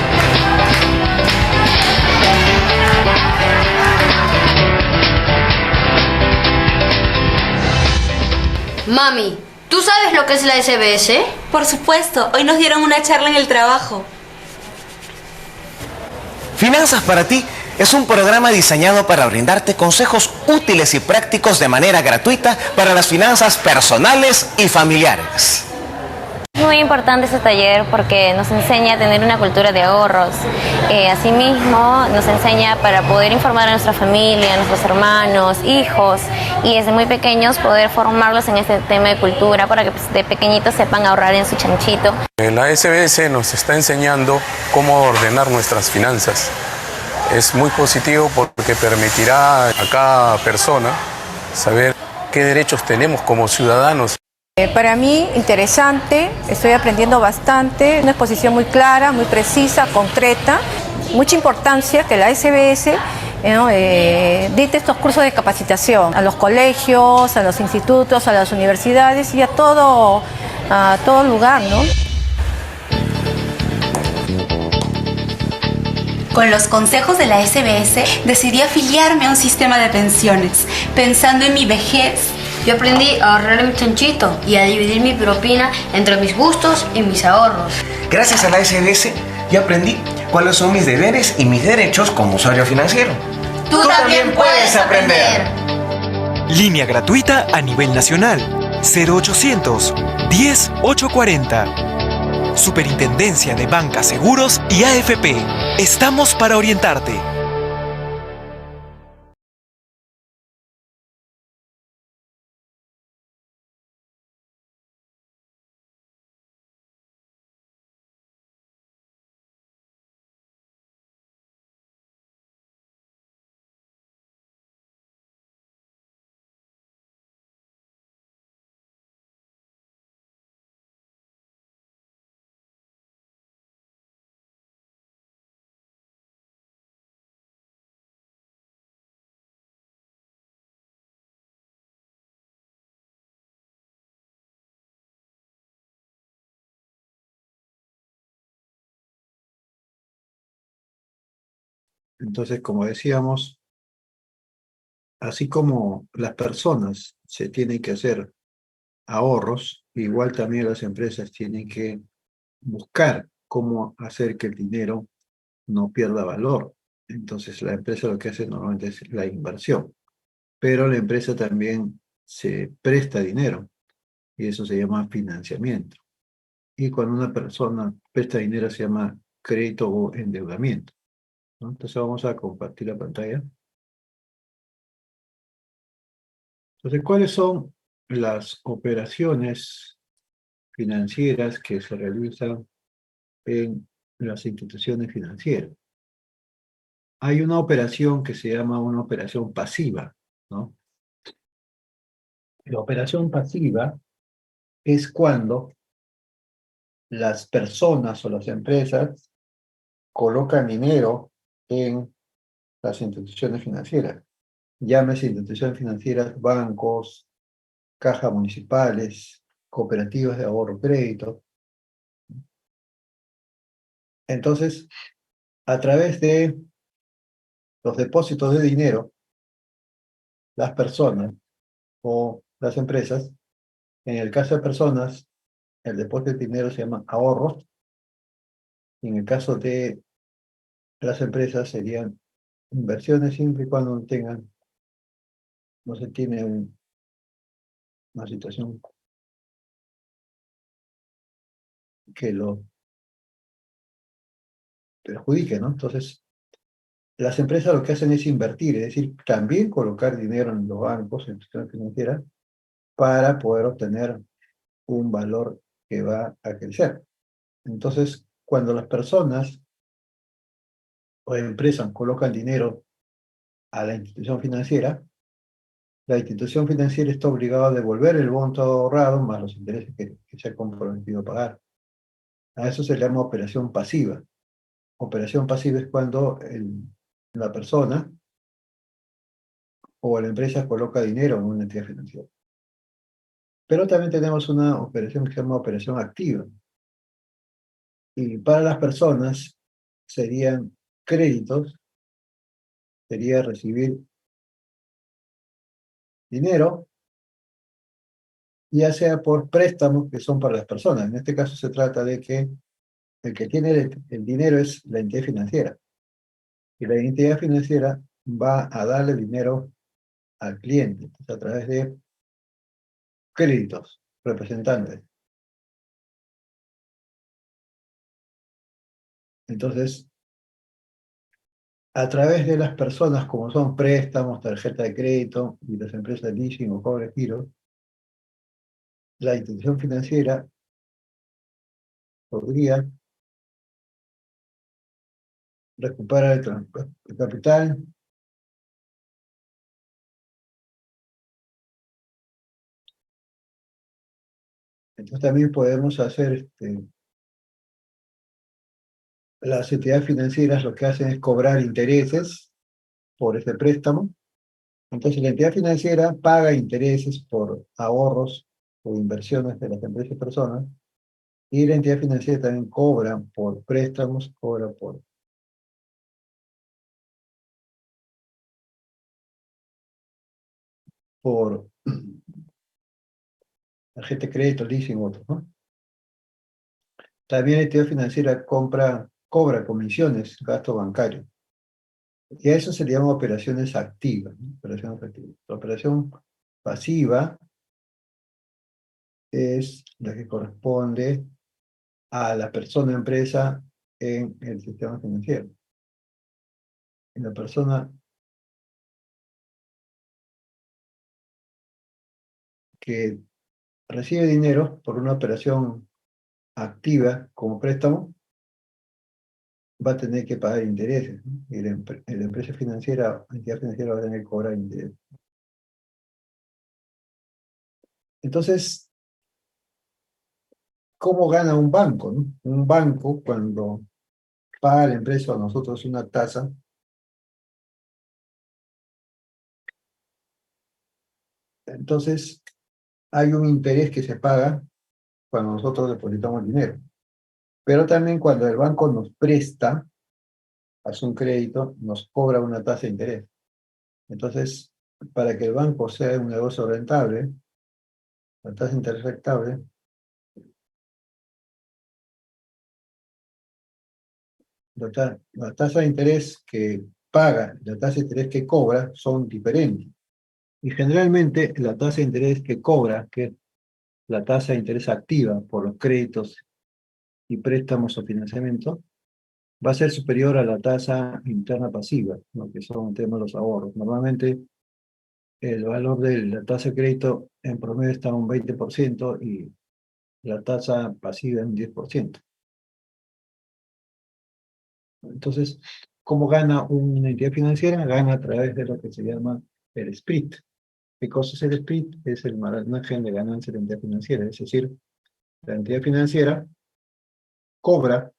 Mami, ¿tú sabes lo que es la SBS? Por supuesto, hoy nos dieron una charla en el trabajo. Finanzas para ti es un programa diseñado para brindarte consejos útiles y prácticos de manera gratuita para las finanzas personales y familiares. Es muy importante este taller porque nos enseña a tener una cultura de ahorros. Asimismo, nos enseña para poder informar a nuestra familia, a nuestros hermanos, hijos, y desde muy pequeños poder formarlos en este tema de cultura para que de pequeñitos sepan ahorrar en su chanchito. La SBS nos está enseñando cómo ordenar nuestras finanzas. Es muy positivo porque permitirá a cada persona saber qué derechos tenemos como ciudadanos. Para mí, interesante, estoy aprendiendo bastante, una exposición muy clara, muy precisa, concreta. Mucha importancia que la SBS dicte estos cursos de capacitación a los colegios, a los institutos, a las universidades y a todo lugar, ¿no? Con los consejos de la SBS decidí afiliarme a un sistema de pensiones, pensando en mi vejez. Yo aprendí a ahorrar mi chanchito y a dividir mi propina entre mis gustos y mis ahorros. Gracias a la SBS, yo aprendí cuáles son mis deberes y mis derechos como usuario financiero. ¡Tú también puedes aprender! Línea gratuita a nivel nacional. 0800 10 840. Superintendencia de Banca, Seguros y AFP. Estamos para orientarte. Entonces, como decíamos, así como las personas se tienen que hacer ahorros, igual también las empresas tienen que buscar cómo hacer que el dinero no pierda valor. Entonces, la empresa lo que hace normalmente es la inversión, pero la empresa también se presta dinero y eso se llama financiamiento. Y cuando una persona presta dinero se llama crédito o endeudamiento, ¿no? Entonces vamos a compartir la pantalla. Entonces, ¿cuáles son las operaciones financieras que se realizan en las instituciones financieras? Hay una operación que se llama una operación pasiva, ¿no? La operación pasiva es cuando las personas o las empresas colocan dinero en las instituciones financieras. Llámese instituciones financieras, bancos, cajas municipales, cooperativas de ahorro crédito. Entonces, a través de los depósitos de dinero, las personas o las empresas, en el caso de personas, el depósito de dinero se llama ahorros, y en el caso de las empresas serían inversiones siempre y cuando no se tiene una situación que lo perjudique, ¿no? Entonces, las empresas lo que hacen es invertir, es decir, también colocar dinero en los bancos, en instituciones financieras, para poder obtener un valor que va a crecer. Entonces, cuando las personas o empresas colocan dinero a la institución financiera, la institución financiera está obligada a devolver el monto ahorrado más los intereses que se ha comprometido a pagar. A eso se le llama operación pasiva. Operación pasiva es cuando la persona o la empresa coloca dinero en una entidad financiera. Pero también tenemos una operación que se llama operación activa. Y para las personas serían créditos, sería recibir dinero ya sea por préstamos que son para las personas. En este caso se trata de que el que tiene el dinero es la entidad financiera. Y la entidad financiera va a darle dinero al cliente, a través de créditos, representantes. Entonces, a través de las personas, como son préstamos, tarjeta de crédito y las empresas de leasing o cobre giro, la institución financiera podría recuperar el capital Entonces también podemos hacer, las entidades financieras lo que hacen es cobrar intereses por ese préstamo. Entonces la entidad financiera paga intereses por ahorros o inversiones de las empresas y personas, y la entidad financiera también cobra por préstamos, cobra por tarjeta de crédito, leasing, otros, ¿no? También la entidad financiera cobra comisiones, gasto bancario. Y a eso se llaman operaciones activas, ¿no? Operaciones activas. La operación pasiva es la que corresponde a la persona empresa en el sistema financiero. Y la persona que recibe dinero por una operación activa como préstamo va a tener que pagar intereses, ¿no? Y la empresa financiera, la entidad financiera va a tener que cobrar intereses. Entonces, ¿cómo gana un banco, no? Un banco, cuando paga a la empresa o a nosotros una tasa, entonces hay un interés que se paga cuando nosotros depositamos dinero. Pero también cuando el banco nos presta, hace un crédito, nos cobra una tasa de interés. Entonces, para que el banco sea un negocio rentable, la tasa de interés rentable, la tasa de interés que paga y la tasa de interés que cobra son diferentes. Y generalmente la tasa de interés que cobra, que es la tasa de interés activa por los créditos y préstamos o financiamiento, va a ser superior a la tasa interna pasiva, lo que son el tema de los ahorros. Normalmente el valor de la tasa de crédito en promedio está a un 20% y la tasa pasiva en un 10%. Entonces, ¿cómo gana una entidad financiera? Gana a través de lo que se llama el split. ¿Qué cosa es el split? Es el margen de ganancia de la entidad financiera. Es decir, la entidad financiera cobra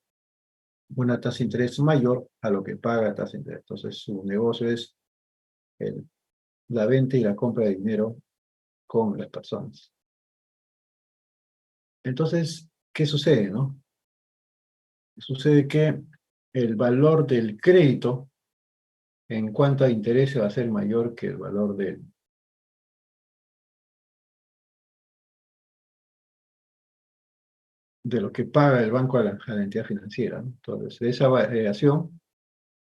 una tasa de interés mayor a lo que paga la tasa de interés. Entonces, su negocio es la venta y la compra de dinero con las personas. Entonces, ¿qué sucede, no? Sucede que el valor del crédito en cuanto a interés va a ser mayor que el valor de lo que paga el banco a la entidad financiera, ¿no? Entonces, esa variación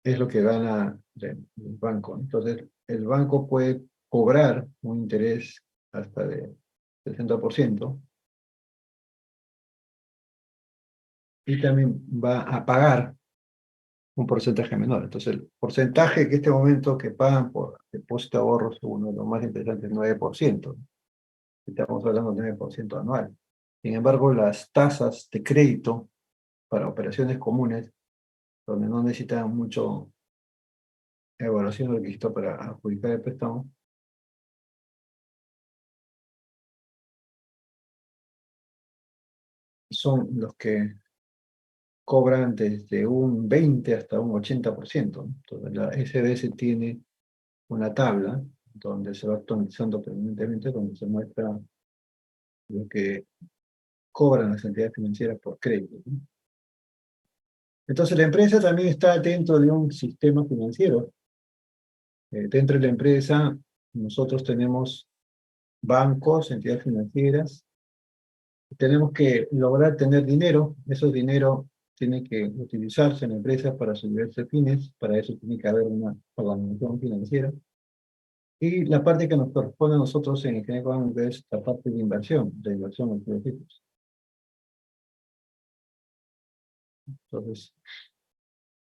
es lo que gana el banco, ¿no? Entonces, el banco puede cobrar un interés hasta de 60%, y también va a pagar un porcentaje menor. Entonces, el porcentaje que en este momento que pagan por depósito de ahorros, uno de los más interesantes, es 9%. Estamos hablando de 9% anual. Sin embargo, las tasas de crédito para operaciones comunes, donde no necesitan mucho evaluación de requisito para adjudicar el préstamo, son los que cobran desde un 20 hasta un 80%. Entonces, la SBS tiene una tabla donde se va actualizando permanentemente, donde se muestra lo que cobran las entidades financieras por crédito, ¿no? Entonces la empresa también está dentro de un sistema financiero. Dentro de la empresa nosotros tenemos bancos, entidades financieras. Tenemos que lograr tener dinero. Esos dinero tiene que utilizarse en la empresa para sus diversos fines. Para eso tiene que haber una organización financiera. Y la parte que nos corresponde a nosotros en ingeniería económica es la parte de inversión en proyectos. Entonces,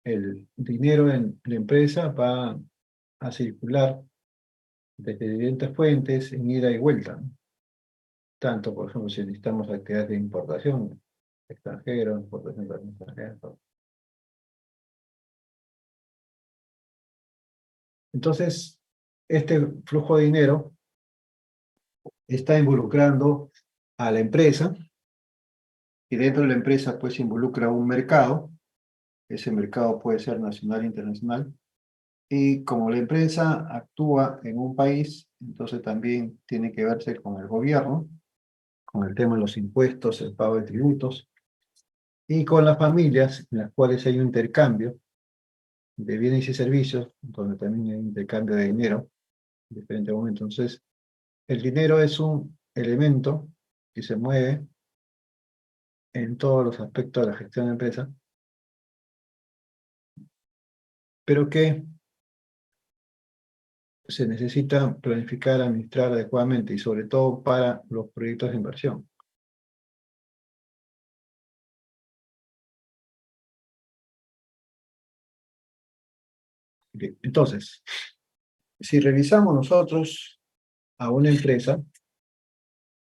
el dinero en la empresa va a circular desde diferentes fuentes en ida y vuelta, ¿no? Tanto, por ejemplo, si necesitamos actividades de importación extranjera, importación extranjera. Entonces, este flujo de dinero está involucrando a la empresa, y dentro de la empresa pues involucra un mercado. Ese mercado puede ser nacional e internacional, y como la empresa actúa en un país, entonces también tiene que verse con el gobierno, con el tema de los impuestos, el pago de tributos, y con las familias en las cuales hay un intercambio de bienes y servicios, donde también hay intercambio de dinero en diferentes momentos. Entonces, el dinero es un elemento que se mueve en todos los aspectos de la gestión de empresa, pero que se necesita planificar, administrar adecuadamente, y sobre todo para los proyectos de inversión. Bien, entonces, si revisamos nosotros a una empresa,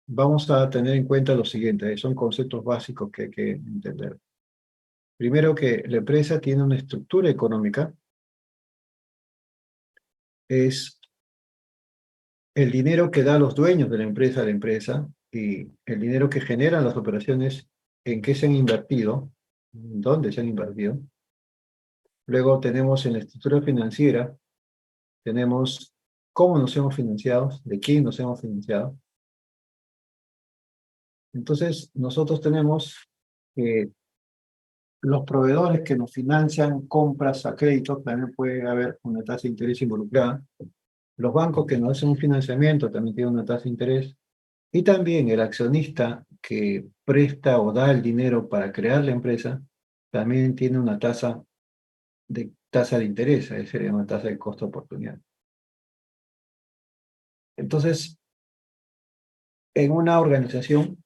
vamos a tener en cuenta lo siguiente, son conceptos básicos que hay que entender. Primero, que la empresa tiene una estructura económica, es el dinero que da los dueños de la empresa a la empresa, y el dinero que generan las operaciones, en qué se han invertido, dónde se han invertido. Luego tenemos en la estructura financiera, tenemos cómo nos hemos financiado, de quién nos hemos financiado. Entonces, nosotros tenemos que los proveedores que nos financian compras a crédito, también puede haber una tasa de interés involucrada. Los bancos que nos hacen un financiamiento también tienen una tasa de interés. Y también el accionista que presta o da el dinero para crear la empresa, también tiene una tasa de interés, ahí sería una tasa de costo de oportunidad. Entonces, en una organización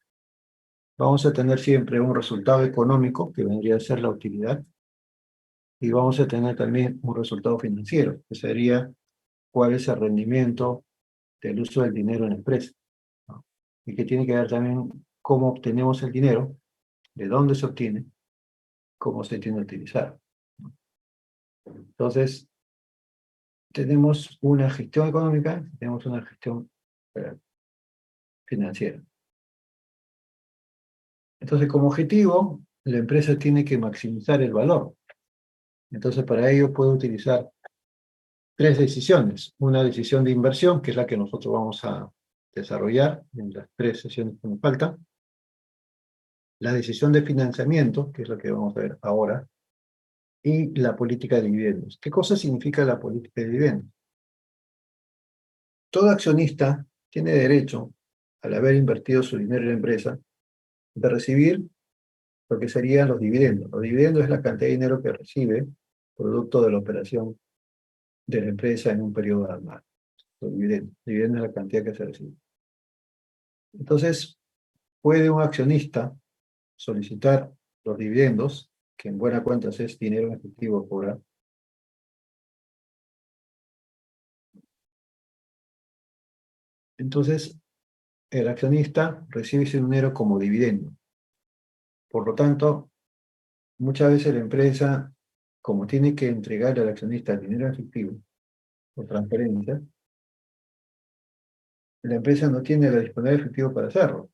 vamos a tener siempre un resultado económico, que vendría a ser la utilidad, y vamos a tener también un resultado financiero, que sería cuál es el rendimiento del uso del dinero en la empresa, ¿no? Y que tiene que ver también cómo obtenemos el dinero, de dónde se obtiene, cómo se tiene que utilizar. Entonces, tenemos una gestión económica, tenemos una gestión financiera. Entonces, como objetivo, la empresa tiene que maximizar el valor. Entonces, para ello puede utilizar tres decisiones. Una decisión de inversión, que es la que nosotros vamos a desarrollar en las 3 sesiones que nos faltan. La decisión de financiamiento, que es lo que vamos a ver ahora. Y la política de dividendos. ¿Qué cosa significa la política de dividendos? Todo accionista tiene derecho, al haber invertido su dinero en la empresa, de recibir lo que serían los dividendos. Los dividendos es la cantidad de dinero que recibe producto de la operación de la empresa en un periodo anual. Los dividendos es la cantidad que se recibe. Entonces, puede un accionista solicitar los dividendos, que en buena cuenta es dinero en efectivo a cobrar. Entonces, el accionista recibe ese dinero como dividendo. Por lo tanto, muchas veces la empresa, como tiene que entregarle al accionista el dinero efectivo por transferencia, la empresa no tiene la disponibilidad de efectivo para hacerlo.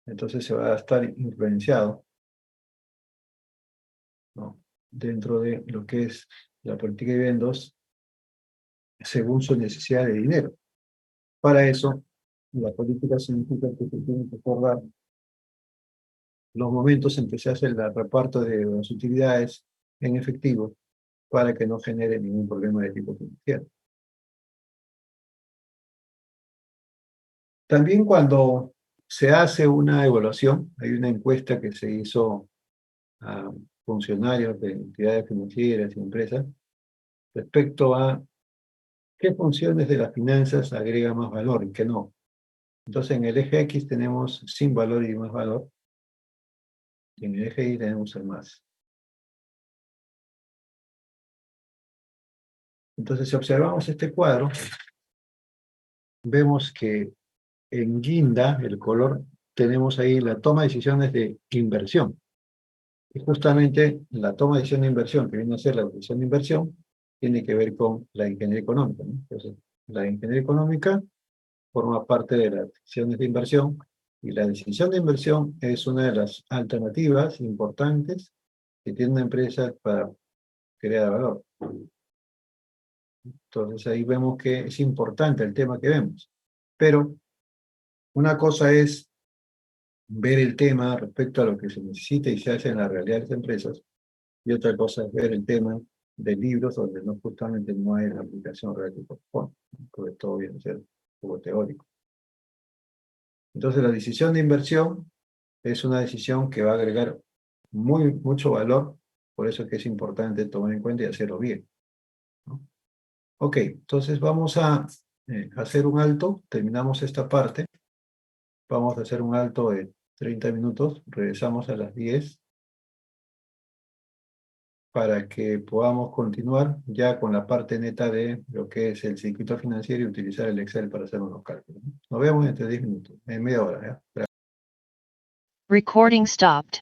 Entonces se va a estar influenciado, ¿no?, dentro de lo que es la política de dividendos según su necesidad de dinero. Para eso, la política significa que se tiene que acordar los momentos en que se hace el reparto de las utilidades en efectivo para que no genere ningún problema de tipo financiero. También cuando se hace una evaluación, hay una encuesta que se hizo a funcionarios de entidades financieras y empresas respecto a qué funciones de las finanzas agregan más valor y qué no. Entonces en el eje X tenemos sin valor y más valor, y en el eje Y tenemos el más. Entonces si observamos este cuadro, vemos que en guinda, el color, tenemos ahí la toma de decisiones de inversión. Y justamente la toma de decisión de inversión, que viene a ser la decisión de inversión, tiene que ver con la ingeniería económica, ¿no? Entonces, la ingeniería económica forma parte de las decisiones de inversión, y la decisión de inversión es una de las alternativas importantes que tiene una empresa para crear valor. Entonces ahí vemos que es importante el tema que vemos. Pero una cosa es ver el tema respecto a lo que se necesita y se hace en la realidad de las empresas, y otra cosa es ver el tema de libros donde no, justamente no hay la aplicación real que corresponde, porque todo viene a ser un poco teórico. Entonces la decisión de inversión es una decisión que va a agregar mucho valor, por eso es que es importante tomar en cuenta y hacerlo bien, ¿no? Ok, entonces vamos a hacer un alto, terminamos esta parte, vamos a hacer un alto de 30 minutos, regresamos a las 10, para que podamos continuar ya con la parte neta de lo que es el circuito financiero y utilizar el Excel para hacer unos cálculos. Nos vemos entre 10 minutos, en media hora. Recording stopped.